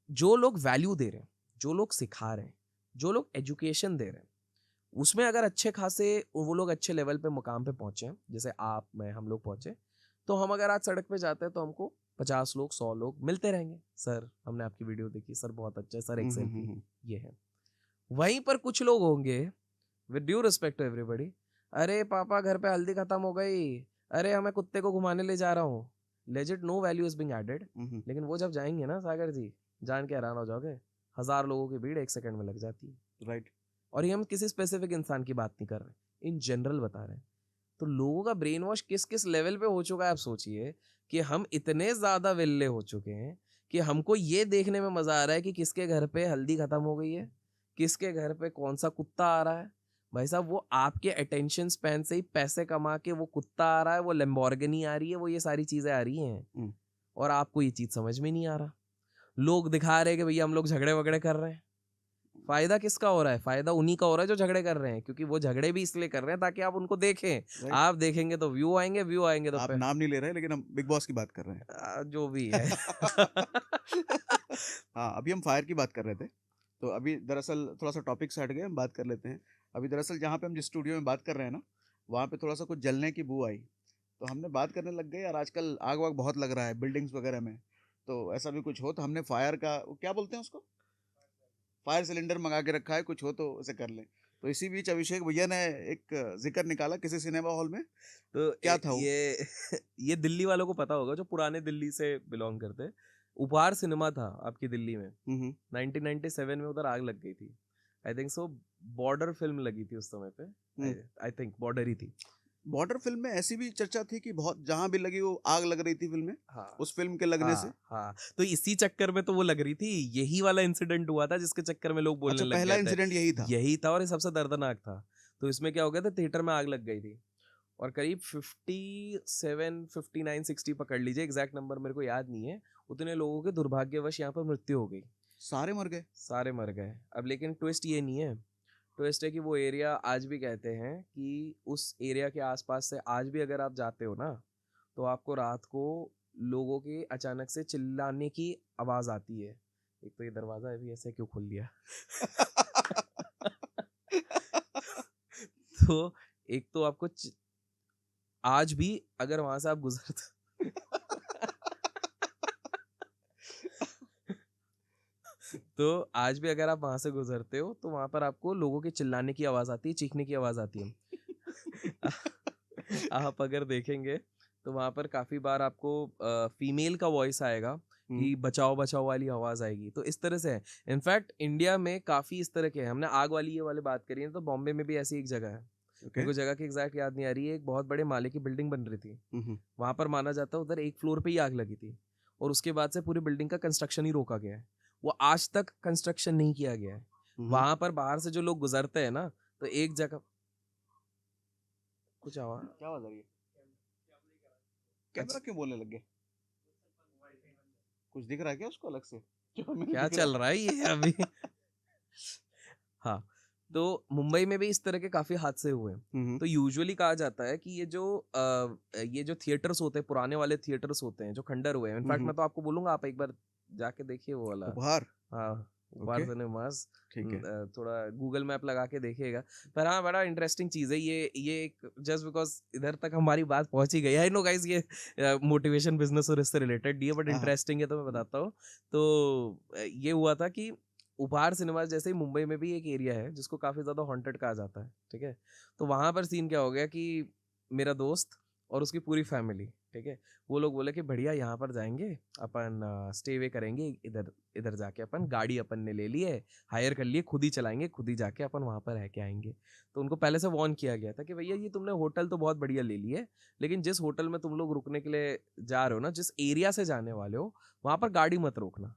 जो लोग वैल्यू दे रहे हैं, जो लोग सिखा रहे हैं, जो लोग एजुकेशन दे रहे हैं, उसमें अगर अच्छे खासे वो लोग अच्छे लेवल पे मुकाम पे पहुंचे हैं, जैसे आप मैं हम लोग पहुंचे, तो हम अगर आज सड़क पे जाते हैं तो हमको 50 लोग 100 लोग मिलते रहेंगे, सर हमने आपकी वीडियो देखी, सर बहुत अच्छा है, सर एक सेल्फी, ये है। वहीं पर कुछ लोग होंगे, with due respect to everybody, अरे पापा घर पे हल्दी खत्म हो गई, अरे हमें कुत्ते को घुमाने ले जा रहा हूँ, legit no value is being added. लेकिन वो जब जाएंगे ना सागर जी, जान के हैरान हो जाओगे, 1000 लोगों की भीड़ 1 सेकंड में लग जाती है। राइट। और ये हम किसी स्पेसिफिक इंसान की बात नहीं कर रहे, इन जनरल बता रहे हैं। तो लोगों का ब्रेन वॉश किस किस लेवल पे हो चुका है, आप सोचिए कि हम इतने ज्यादा विल्ले हो चुके हैं कि हमको ये देखने में मजा आ रहा है कि किसके घर पे हल्दी खत्म हो गई है, किसके घर पे कौन सा कुत्ता आ रहा है। भाई साहब, वो आपके अटेंशन स्पैन से ही पैसे कमा के वो कुत्ता आ रहा है, वो लैम्बोर्गिनी आ रही है, वो ये सारी चीजें आ रही हैं, और आपको ये चीज समझ में नहीं आ रहा। लोग दिखा रहे हैं कि भैया हम लोग झगड़े वगड़े कर रहे हैं। फायदा किसका हो रहा है? फायदा उन्हीं का हो रहा है जो झगड़े कर रहे हैं, क्योंकि वो झगड़े भी इसलिए कर रहे हैं ताकि आप उनको देखें। आप देखेंगे तो व्यू आएंगे, व्यू आएंगे तो आप नाम नहीं ले रहे, लेकिन हम बिग बॉस की बात कर रहे हैं। जो भी है। हाँ, अभी हम फायर की बात कर रहे थे, तो अभी दरअसल थोड़ा सा टॉपिक से हट गए, हम बात कर लेते हैं। अभी दरअसल जहाँ पे हम जिस स्टूडियो में बात कर रहे हैं ना, वहाँ पे थोड़ा सा कुछ जलने की बू आई, तो हमने बात करने लग गए यार, आजकल आग वाग बहुत लग रहा है बिल्डिंग्स वगैरह में, तो ऐसा भी कुछ हो तो हमने फायर का, वो क्या बोलते हैं उसको, फायर सिलेंडर मंगा के रखा है, कुछ हो तो उसे कर लें। तो इसी बीच अभिषेक भैया ने एक जिक्र निकाला किसी सिनेमा हॉल में, तो क्या था वो? ये ये दिल्ली वालों को पता होगा जो पुराने दिल्ली से बिलोंग करते हैं। उपहार सिनेमा था आपकी दिल्ली में, 1997 में उधर आग लग गई थी। I think so border film लगी थी उस समय पे, आई थिंक बॉर्डर ही थी। बॉर्डर फिल्म में ऐसी भी चर्चा थी कि बहुत जहां भी लगी वो आग लग रही थी फिल्म में, हाँ उस फिल्म के लगने से। हाँ, तो इसी चक्कर में तो वो लग रही थी। यही वाला इंसिडेंट हुआ था जिसके चक्कर में लोग बोलने अच्छा, लग पहला गए थे। इंसिडेंट यही था? यही था, और ये सबसे दर्दनाक था। तो इसमें क्या हो गया था, थिएटर में आग लग गई थी, और करीब 57 59 60 पकड़ लीजिए, एग्जैक्ट नंबर मेरे को याद नहीं है, उतने लोगों के दुर्भाग्यवश यहाँ पर मृत्यु हो गई। सारे मर गए? सारे मर गए। अब लेकिन ट्विस्ट ये नहीं है, ट्विस्ट है कि वो एरिया आज भी कहते हैं कि उस एरिया के आसपास से आज भी अगर आप जाते हो ना, तो आपको रात को लोगों के अचानक से चिल्लाने की आवाज आती है। एक तो ये दरवाजा अभी ऐसे क्यों खोल लिया? तो एक तो आपको आज भी अगर वहां से आप गुजरते तो आज भी अगर आप वहां से गुजरते हो तो वहां पर आपको लोगों के चिल्लाने की आवाज आती है, चीखने की आवाज आती है। आप अगर देखेंगे तो वहां पर काफी बार आपको फीमेल का वॉइस आएगा कि बचाओ बचाओ वाली आवाज आएगी। तो इस तरह से है। इनफैक्ट इंडिया में काफी इस तरह के हैं। हमने आग वाली ये वाले बात करी है, तो बॉम्बे में भी ऐसी एक जगह है, मेरे को जगह की एग्जैक्ट याद नहीं आ रही है। एक बहुत बड़े माले की बिल्डिंग बन रही थी, वहां पर माना जाता है उधर एक फ्लोर पे ही आग लगी थी, और उसके बाद से पूरी बिल्डिंग का कंस्ट्रक्शन ही रोका गया है। वो आज तक कंस्ट्रक्शन नहीं किया गया है। वहां पर बाहर से जो लोग गुजरते हैं ना, तो एक जगह कुछ आवाज, क्या आवाज आ रही है? कैमरा क्यों बोलने लग गए? कुछ दिख रहा है क्या उसको अलग से? क्या चल रहा है ये अभी? हाँ, तो मुंबई में भी इस तरह के काफी हादसे हुए हैं। तो यूजुअली कहा जाता है कि ये जो थिएटर्स होते हैं, पुराने वाले थिएटर्स होते हैं जो खंडर हुए हैं, इनफैक्ट मैं तो आपको बोलूंगा आप एक बार जाके देखिए वो वाला उपहार। हाँ, उपहार सिनेमास, ठीक है। थोड़ा गूगल मैप लगा के देखिएगा। पर हाँ, बड़ा इंटरेस्टिंग चीज है ये एक, जस्ट बिकॉज इधर तक हमारी बात पहुंची गई। आई नो गाइस, ये मोटिवेशन बिजनेस और इससे रिलेटेड नहीं है, बट इंटरेस्टिंग है तो मैं बताता हूँ। तो ये हुआ था कि उपहार सिनेमाज जैसे ही मुंबई में भी एक एरिया है जिसको काफ़ी ज़्यादा हॉन्टेड कहा जाता है, ठीक है। तो वहाँ पर सीन क्या हो गया कि मेरा दोस्त और उसकी पूरी फैमिली, ठीक है, वो लोग बोले कि बढ़िया यहाँ पर जाएंगे अपन, स्टे वे करेंगे इधर, इधर जाके अपन गाड़ी अपन ने ले ली है, हायर कर लिए, खुद ही चलाएंगे, खुद ही जाके अपन वहाँ पर रह के आएंगे। तो उनको पहले से वार्न किया गया था कि भैया ये तुमने होटल तो बहुत बढ़िया ले लिया है, लेकिन जिस होटल में तुम लोग रुकने के लिए जा रहे हो ना, जिस एरिया से जाने वाले हो, वहाँ पर गाड़ी मत रोकना,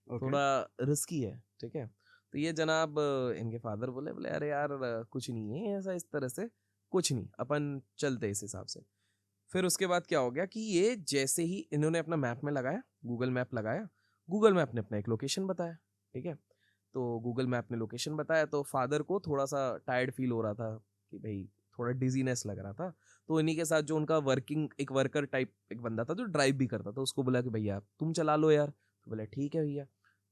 ओके थोड़ा रिस्की है, ठीक है। तो ये जनाब इनके फादर बोले बोले अरे यार कुछ नहीं है ऐसा, इस तरह से कुछ नहीं, अपन चलते इस हिसाब से। फिर उसके बाद क्या हो गया कि ये जैसे ही इन्होंने अपना मैप में लगाया, गूगल मैप लगाया, गूगल मैप ने अपना एक लोकेशन बताया, ठीक है। तो गूगल मैप ने लोकेशन बताया तो फादर को थोड़ा सा टायर्ड फील हो रहा था कि भाई थोड़ा डिजीनेस लग रहा था। तो इन्हीं के साथ जो उनका वर्किंग एक वर्कर टाइप एक बंदा था जो ड्राइव भी करता था, उसको बोला कि भैया तुम चला लो यार। तो बोला ठीक है भैया।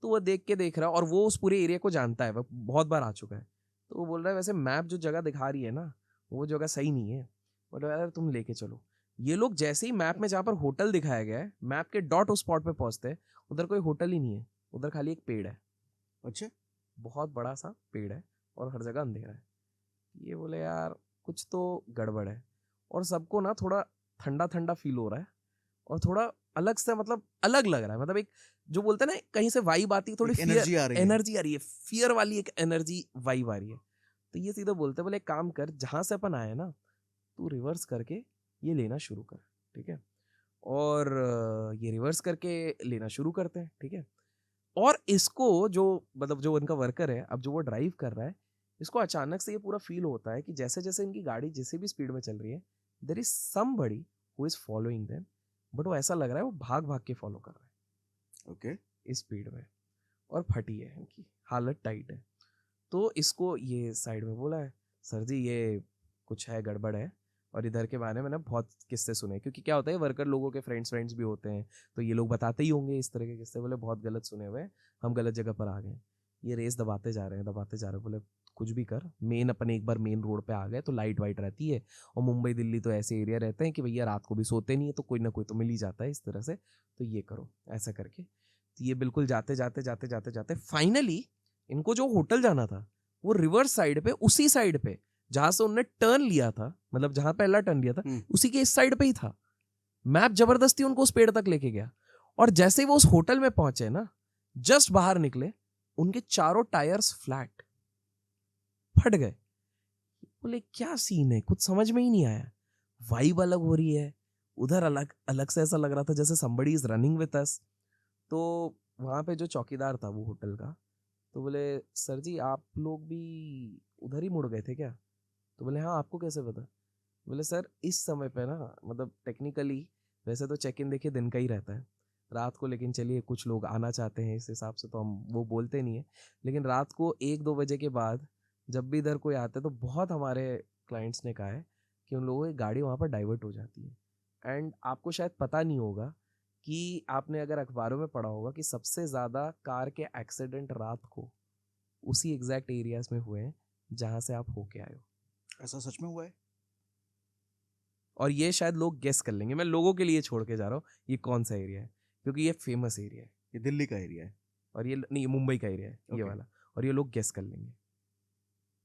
तो वो देख रहा, और वो उस पूरे एरिया को जानता है, वो बहुत बार आ चुका है। तो वो बोल रहा है वैसे मैप जो जगह दिखा रही है ना, वो जगह सही नहीं है। बोला यार तुम लेके चलो। ये लोग जैसे ही मैप में जहाँ पर होटल दिखाया गया है, मैप के डॉट उस स्पॉट पे पहुंचते हैं, उधर कोई होटल ही नहीं है, उधर खाली एक पेड़ है, अच्छा बहुत बड़ा सा पेड़ है, और हर जगह अंधेरा है। ये बोले यार कुछ तो गड़बड़ है। और सबको ना थोड़ा ठंडा ठंडा फील हो रहा है, और थोड़ा अलग से, मतलब अलग लग रहा है, मतलब एक जो बोलते हैं ना कहीं से वाइब आती है, थोड़ी एक फियर एनर्जी आ रही है। एनर्जी आ रही है, फियर वाली एक एनर्जी वाइब आ रही है। तो ये सीधा बोलते बोले एक काम कर, जहां से अपन आए ना तू रिवर्स करके ये लेना शुरू कर, ठीक है। और ये रिवर्स करके लेना शुरू करते हैं, ठीक है। और इसको जो मतलब जो उनका वर्कर है, अब जो वो ड्राइव कर रहा है, इसको अचानक से ये पूरा फील होता है कि जैसे जैसे इनकी गाड़ी जिस भी स्पीड में चल रही है, there is somebody who is following them, but वो ऐसा लग रहा है वो भाग भाग के फॉलो कर रहा है ओके इस स्पीड में, और फटी है इनकी हालत, टाइट है। तो इसको ये साइड में बोला है, सर जी ये कुछ है, गड़बड़ है। और इधर के बारे में ना बहुत किस्से सुने, क्योंकि क्या होता है वर्कर लोगों के फ्रेंड्स भी होते हैं, तो ये लोग बताते ही होंगे इस तरह के किस्से। बोले बहुत गलत सुने हुए हैं, हम गलत जगह पर आ गए, ये रेस दबाते जा रहे हैं, दबाते जा रहे हैं। बोले कुछ भी कर, मेन अपन एक बार मेन रोड पे आ गए तो लाइट वाइट रहती है, और मुंबई दिल्ली तो ऐसे एरिया रहते हैं कि भैया रात को भी सोते नहीं है, तो कोई ना कोई तो मिल ही जाता है इस तरह से, तो ये करो ऐसा करके। तो ये बिल्कुल जाते जाते जाते जाते जाते फाइनली इनको जो होटल जाना था वो रिवर्स साइड पे, उसी साइड पे जहां से उन्होंने टर्न लिया था, मतलब जहां पहला टर्न लिया था उसी के इस साइड पे ही था। मैप जबरदस्ती उनको उस पेड़ तक लेके गया, और जैसे ही वो उस होटल में पहुंचे ना, जस्ट बाहर निकले, उनके चारों टायर्स फ्लैट फट गए। बोले क्या सीन है, कुछ समझ में ही नहीं आया। वाइब अलग हो रही है, उधर अलग अलग से ऐसा लग रहा था जैसे somebody is running with us. तो वहां पे जो चौकीदार था वो होटल का, तो बोले सर जी आप लोग भी उधर ही मुड़ गए थे क्या? तो बोले हाँ, आपको कैसे पता? बोले सर इस समय पे ना, मतलब टेक्निकली वैसे तो चेक इन देखिए दिन का ही रहता है, रात को लेकिन चलिए कुछ लोग आना चाहते हैं, इस हिसाब से तो हम वो बोलते नहीं है, लेकिन रात को 1-2 बजे के बाद जब भी इधर कोई आता है तो बहुत हमारे क्लाइंट्स ने कहा है कि उन लोगों की गाड़ी वहाँ पर डाइवर्ट हो जाती है। एंड आपको शायद पता नहीं होगा कि आपने अगर अखबारों में पढ़ा होगा कि सबसे ज़्यादा कार के एक्सीडेंट रात को उसी एग्जैक्ट एरियाज में हुए हैं जहाँ से आप होके आए हो। ऐसा सच में हुआ है? और ये शायद लोग गेस कर लेंगे, मैं लोगों के लिए छोड़ के जा रहा हूँ ये कौन सा एरिया है, क्योंकि ये फेमस एरिया है, ये दिल्ली का एरिया है? और ये नहीं, ये मुंबई का एरिया है ये Okay. वाला, और ये लोग गेस कर लेंगे।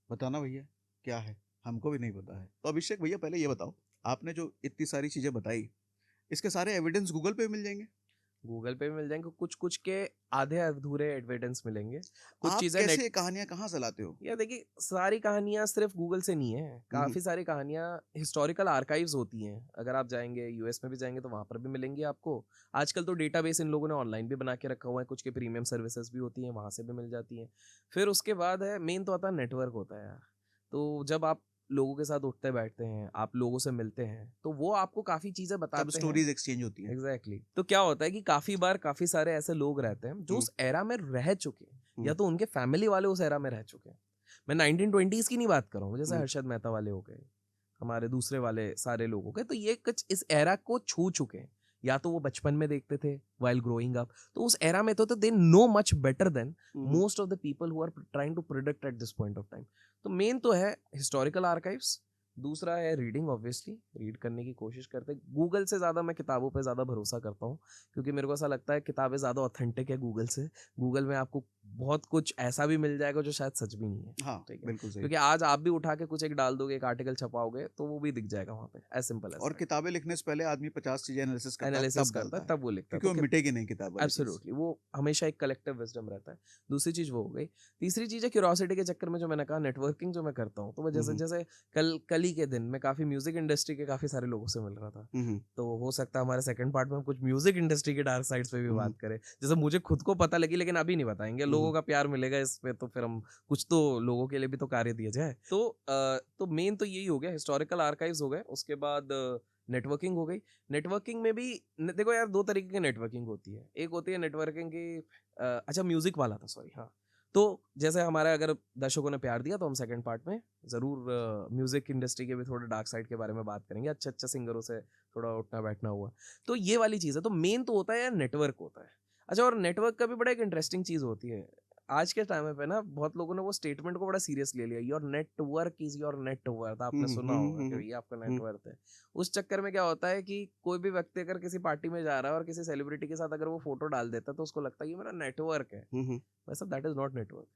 बताना भैया क्या है, हमको भी नहीं पता है। तो अभिषेक भैया पहले ये बताओ, आपने जो इतनी सारी चीजें बताई, इसके सारे एविडेंस गूगल पे मिल जाएंगे? गूगल पे भी मिल जाएंगे, कुछ कुछ के आधे अधूरे एविडेंस मिलेंगे, कुछ आप चीजें कैसे कहानियां कहाँ से लाते हो? या देखिए सारी कहानियां सिर्फ गूगल से नहीं है, काफी सारी कहानियां हिस्टोरिकल आर्काइव्स होती हैं। अगर आप जाएंगे यूएस में भी जाएंगे तो वहां पर भी मिलेंगी आपको। आजकल तो डेटाबेस इन लोगों ने ऑनलाइन भी बना के रखा हुआ है, कुछ के प्रीमियम सर्विसेज भी होती हैं, वहां से भी मिल जाती हैं। फिर उसके बाद है मेन तो आता है नेटवर्क होता है यार। तो जब आप लोगों के साथ उठते बैठते हैं, आप लोगों से मिलते हैं, तो वो आपको काफी चीजें तब बताते हैं। स्टोरीज एक्सचेंज होती हैं। एग्जैक्टली तो क्या होता है कि काफी बार काफी सारे ऐसे लोग रहते हैं जो उस एरा में रह चुके हैं, या तो उनके फैमिली वाले उस एरा में रह चुके हैं। मैं 1920s की नहीं बात कर रहा हूँ, जैसे हर्षद मेहता वाले हो गए, हमारे दूसरे वाले सारे लोग हो गए, तो ये कुछ इस एरा को छू चुके हैं, या तो वो बचपन में देखते थे वाइल ग्रोइंग अप, तो उस एरा में तो they know much better than most of the people who are trying to predict at this point of time. तो मेन तो है हिस्टोरिकल आर्काइव्स, दूसरा है रीडिंग, ऑब्वियसली रीड करने की कोशिश करते हैं। गूगल से ज़्यादा मैं किताबों पे ज़्यादा भरोसा करता हूँ, क्योंकि मेरे को ऐसा लगता है किताबें ज़्यादा ऑथेंटिक है गूगल से। गूगल में आपको बहुत कुछ ऐसा भी मिल जाएगा जो शायद सच भी नहीं है। हाँ, ठीक है, बिल्कुल सही। क्योंकि आज आप भी उठा के कुछ एक डाल दोगे, एक आर्टिकल छपाओगे तो वो भी दिख जाएगा वहाँ पे, एज सिंपल एज और किताबें लिखने से पहले आदमी 50 चीजें एनालिसिस करता है, एनालिसिस तब करता है डालता है, तब वो लिखता है। क्योंकि वो मिटेगी नहीं किताब वाली चीज। एब्सोल्युटली, वो हमेशा एक कलेक्टिव विजडम रहता है। दूसरी चीज वो हो गई। तीसरी चीज है क्यूरियोसिटी के चक्कर में जो मैंने कहा, नेटवर्किंग जो मैं करता हूँ, तो वो जैसे जैसे कल ही के दिन मैं काफी म्यूजिक इंडस्ट्री के काफी सारे लोगों से मिल रहा था, तो हो सकता है हमारे सेकंड पार्ट में हम कुछ म्यूजिक इंडस्ट्री के डार्क साइड्स पे भी बात करें, जैसे मुझे खुद को पता लगी लेकिन अभी नहीं बताएंगे, लोगों का प्यार मिलेगा इस पे, तो फिर हम कुछ तो लोगों के लिए भी तो कार्य दिया जाए। तो मेन तो यही हो गया, हिस्टोरिकल आर्काइव्स हो गए, उसके बाद नेटवर्किंग हो गई। नेटवर्किंग में भी देखो यार, दो तरीके की नेटवर्किंग होती है। एक होती है नेटवर्किंग की अच्छा म्यूजिक वाला था, सॉरी, हाँ। तो जैसे हमारा अगर दर्शकों ने प्यार दिया तो हम सेकंड पार्ट में जरूर म्यूजिक इंडस्ट्री के भी थोड़े डार्क साइड के बारे में बात करेंगे, अच्छे अच्छे सिंगरों से थोड़ा उठना बैठना हुआ, तो ये वाली चीज़ है। तो मेन तो होता है यार नेटवर्क होता है। अच्छा, और नेटवर्क का भी बड़ा एक इंटरेस्टिंग चीज़ होती है आज के टाइम पे ना, बहुत लोगों ने वो स्टेटमेंट को बड़ा सीरियस ले लिया, your network is your net worth, आपने सुना होगा कि ये आपका नेटवर्थ है। उस चक्कर में क्या होता है कि कोई भी व्यक्ति अगर किसी पार्टी में जा रहा है और किसी सेलिब्रिटी के साथ अगर वो फोटो डाल देता है तो उसको लगता है ये मेरा नेटवर्क है। वैसे that is not network.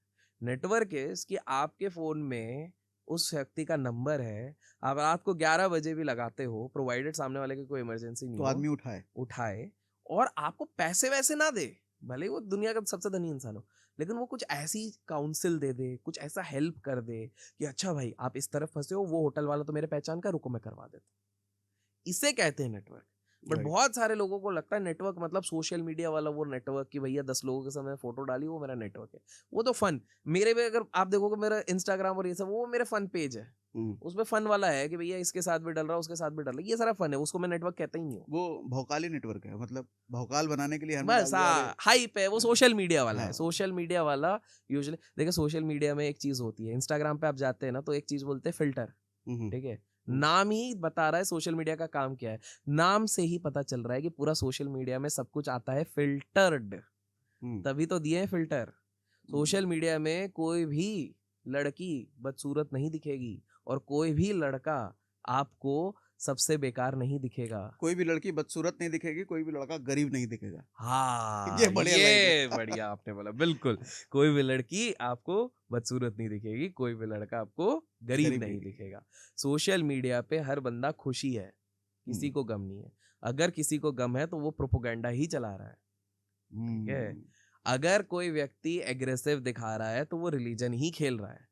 Network is कि आपके फोन में उस व्यक्ति का नंबर है, आप रात को 11 बजे भी लगाते हो, प्रोवाइडेड सामने वाले की कोई इमरजेंसी नहीं तो हो, आदमी उठाए और आपको पैसे वैसे ना दे, भले ही वो दुनिया का सबसे धनी इंसान हो, लेकिन वो कुछ ऐसी काउंसिल दे दे, कुछ ऐसा हेल्प कर दे कि अच्छा भाई आप इस तरफ फंसे हो, वो होटल वाला तो मेरे पहचान का, रुको मैं करवा देता हूं। इसे कहते हैं नेटवर्क। बट बहुत सारे लोगों को लगता है नेटवर्क मतलब सोशल मीडिया वाला वो नेटवर्क, कि भैया 10 लोगों के समय फोटो डाली वो मेरा नेटवर्क है। वो तो फन, मेरे भी अगर आप देखोगे मेरा इंस्टाग्राम और ये सब, वो मेरे फन पेज है, उसमें फन वाला है कि भैया इसके साथ भी डल रहा है, उसके साथ भी डल रहा है, ये सारा फन है, उसको मैं नेटवर्क कहता ही नहीं हूँ। वो भौकाली नेटवर्क है, मतलब भौकाल बनाने के लिए हमने बस डाल दिया, अरे हाइप है, वो सोशल मीडिया वाला है। हाँ। सोशल मीडिया वाला यूजुअली देखिए, सोशल मीडिया में एक चीज होती है, इंस्टाग्राम पे आप जाते हैं ना तो एक चीज बोलते हैं फिल्टर, ठीक है, नाम ही बता रहा है सोशल मीडिया का काम क्या है। नाम से ही पता चल रहा है कि पूरा सोशल मीडिया में सब कुछ आता है फिल्टर्ड, तभी तो दिए हैं फिल्टर। सोशल मीडिया में कोई भी लड़की बदसूरत नहीं दिखेगी और कोई भी लड़का आपको सबसे बेकार नहीं दिखेगा। कोई भी लड़की बदसूरत नहीं दिखेगी, कोई भी लड़का गरीब नहीं दिखेगा। हाँ, ये बढ़िया लाइन ये है। बढ़िया आपने बोला, बिल्कुल। कोई भी लड़की आपको बदसूरत नहीं दिखेगी, कोई भी लड़का आपको गरीब नहीं दिखेगा। सोशल मीडिया पे हर बंदा खुशी है, किसी को गम नहीं है। अगर किसी को गम है तो वो प्रोपोगेंडा ही चला रहा है, ठीक है। अगर कोई व्यक्ति एग्रेसिव दिखा रहा है तो वो रिलीजन ही खेल रहा है।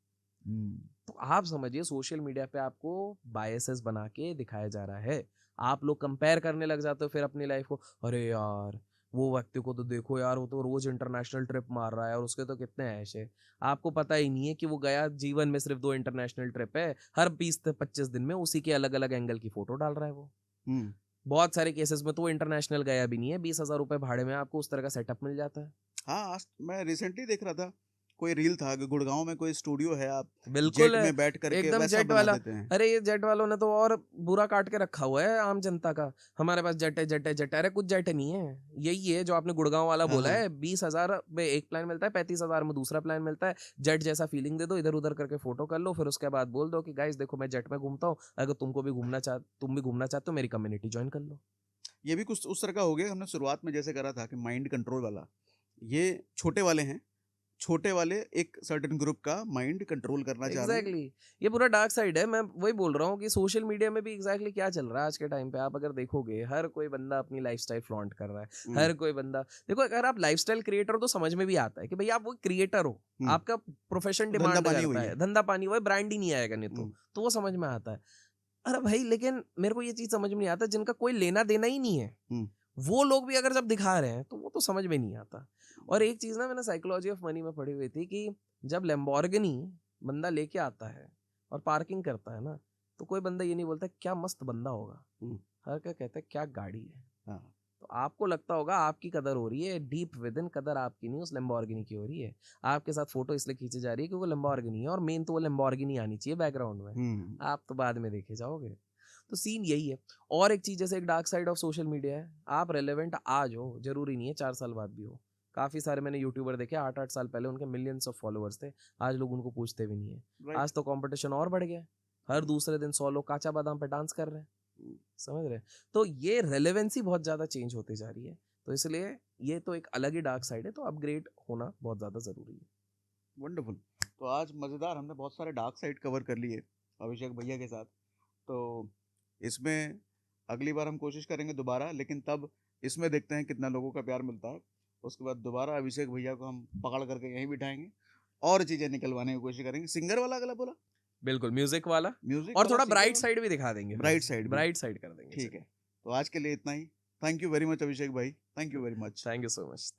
तो आप समझिए सोशल मीडिया पे आपको बायसेस बना के दिखाया जा रहा है। आप लोग कंपेयर करने लग जाते हो फिर अपनी लाइफ को, अरे यार वो व्यक्ति को तो देखो यार, वो तो रोज इंटरनेशनल ट्रिप मार रहा है और उसके तो कितने ऐश है। आपको पता ही नहीं है कि वो गया जीवन में सिर्फ 2 इंटरनेशनल ट्रिप है, हर 20 से 25 दिन में उसी के अलग अलग एंगल की फोटो डाल रहा है वो। बहुत सारे केसेस में तो वो इंटरनेशनल गया भी नहीं है, 20,000 रुपए भाड़े में आपको उस तरह का सेटअप मिल जाता है। हाँ, आज मैं रिसेंटली देख रहा था, कोई रील था कि गुड़गांव में कोई स्टूडियो है, आप बिल्कुल जेट में बैठ करके एकदम वैसा जेट बना वाला। देते हैं। अरे ये जेट वालों ने तो और बुरा काट के रखा हुआ है आम जनता का, हमारे पास जेट है जेट है जेट है। अरे कुछ जेट नहीं है, यही है जो आपने गुड़गांव वाला बोला है। 20,000 में एक प्लान मिलता है, 35,000 में दूसरा प्लान मिलता है। जेट जैसा फीलिंग दे दो, इधर उधर करके फोटो कर लो, फिर उसके बाद बोल दो कि गाइस देखो मैं जेट में घूमता हूँ, अगर तुम भी घूमना चाहते हो मेरी कम्युनिटी ज्वाइन कर लो। ये भी कुछ उस तरह का हो गया। हमने शुरुआत में जैसे करा था कि माइंड कंट्रोल वाला, ये छोटे वाले हैं, छोटे वाले एक सर्टेन ग्रुप का माइंड कंट्रोल करना चाह रहे हैं। एग्जैक्टली, ये पूरा डार्क साइड है। मैं वही बोल रहा हूँ कि सोशल मीडिया में भी एग्जैक्टली क्या चल रहा है आज के टाइम पे। आप अगर देखोगे हर कोई बंदा अपनी लाइफस्टाइल फ्लॉन्ट कर रहा है, हर कोई बंदा। देखो अगर आप लाइफस्टाइल क्रिएटर हो तो समझ में भी आता है कि भाई आप वो क्रिएटर हो, आपका प्रोफेशन डिमांड करता है, धंधा पानी हुआ है, ब्रांड ही नहीं आएगा नहीं तो वो समझ में आता है। अरे भाई लेकिन मेरे को ये चीज समझ में नहीं आता, जिनका कोई लेना देना ही नहीं है वो लोग भी अगर जब दिखा रहे हैं तो वो तो समझ में नहीं आता। और एक चीज ना मैंने साइकोलॉजी ऑफ मनी में पढ़ी हुई थी कि जब लैम्बोर्गिनी बंदा लेके आता है और पार्किंग करता है ना, तो कोई बंदा ये नहीं बोलता क्या मस्त बंदा होगा, हर क्या कहता है क्या गाड़ी है। तो आपको लगता होगा आपकी कदर हो रही है, डीप विद इन कदर आपकी नहीं उस लैम्बोर्गिनी की हो रही है। आपके साथ फोटो इसलिए खींची जा रही है क्योंकि वो लैम्बोर्गिनी है, और मेन तो वो लैम्बोर्गिनी आनी चाहिए बैकग्राउंड में, आप तो बाद में देखे जाओगे। तो सीन यही है। और एक चीज जैसे एक dark side of social media है, आप रेलेवेंट आज हो जरूरी नहीं है 4 साल बाद भी हो। काफी सारे मैंने यूट्यूबर देखे 8-8 साल पहले उनके मिलियंस ऑफ फॉलोअर्स थे, आज लोग उनको पूछते भी नहीं है। आज तो कंपटीशन और बढ़ गया, हर दूसरे दिन 100 लोग काचा बादाम पे डांस कर रहे हैं, समझ रहे। तो ये रेलेवेंसी बहुत ज्यादा चेंज होती जा रही है। तो इसलिए ये तो एक अलग ही डार्क साइड है, तो अपग्रेड होना बहुत ज़्यादा ज़रूरी है। वंडरफुल। तो आज मज़ेदार हमने बहुत सारे डार्क साइड कवर कर लिए अभिषेक भैया के साथ। तो इसमें अगली बार हम कोशिश करेंगे दोबारा, लेकिन तब इसमें देखते हैं कितना लोगों का प्यार मिलता है। उसके बाद दोबारा अभिषेक भैया को हम पकड़ करके यहीं बिठाएंगे और चीज़ें निकलवाने की कोशिश करेंगे। सिंगर वाला अगला बोला, बिल्कुल, म्यूजिक वाला म्यूजिक और वाला, थोड़ा सिंगर ब्राइट वाला, साइड भी दिखा देंगे, ब्राइट साइड भी। ब्राइट साइड कर देंगे। ठीक है, तो आज के लिए इतना ही। थैंक यू वेरी मच अभिषेक भाई, thank you very much. Thank you so much.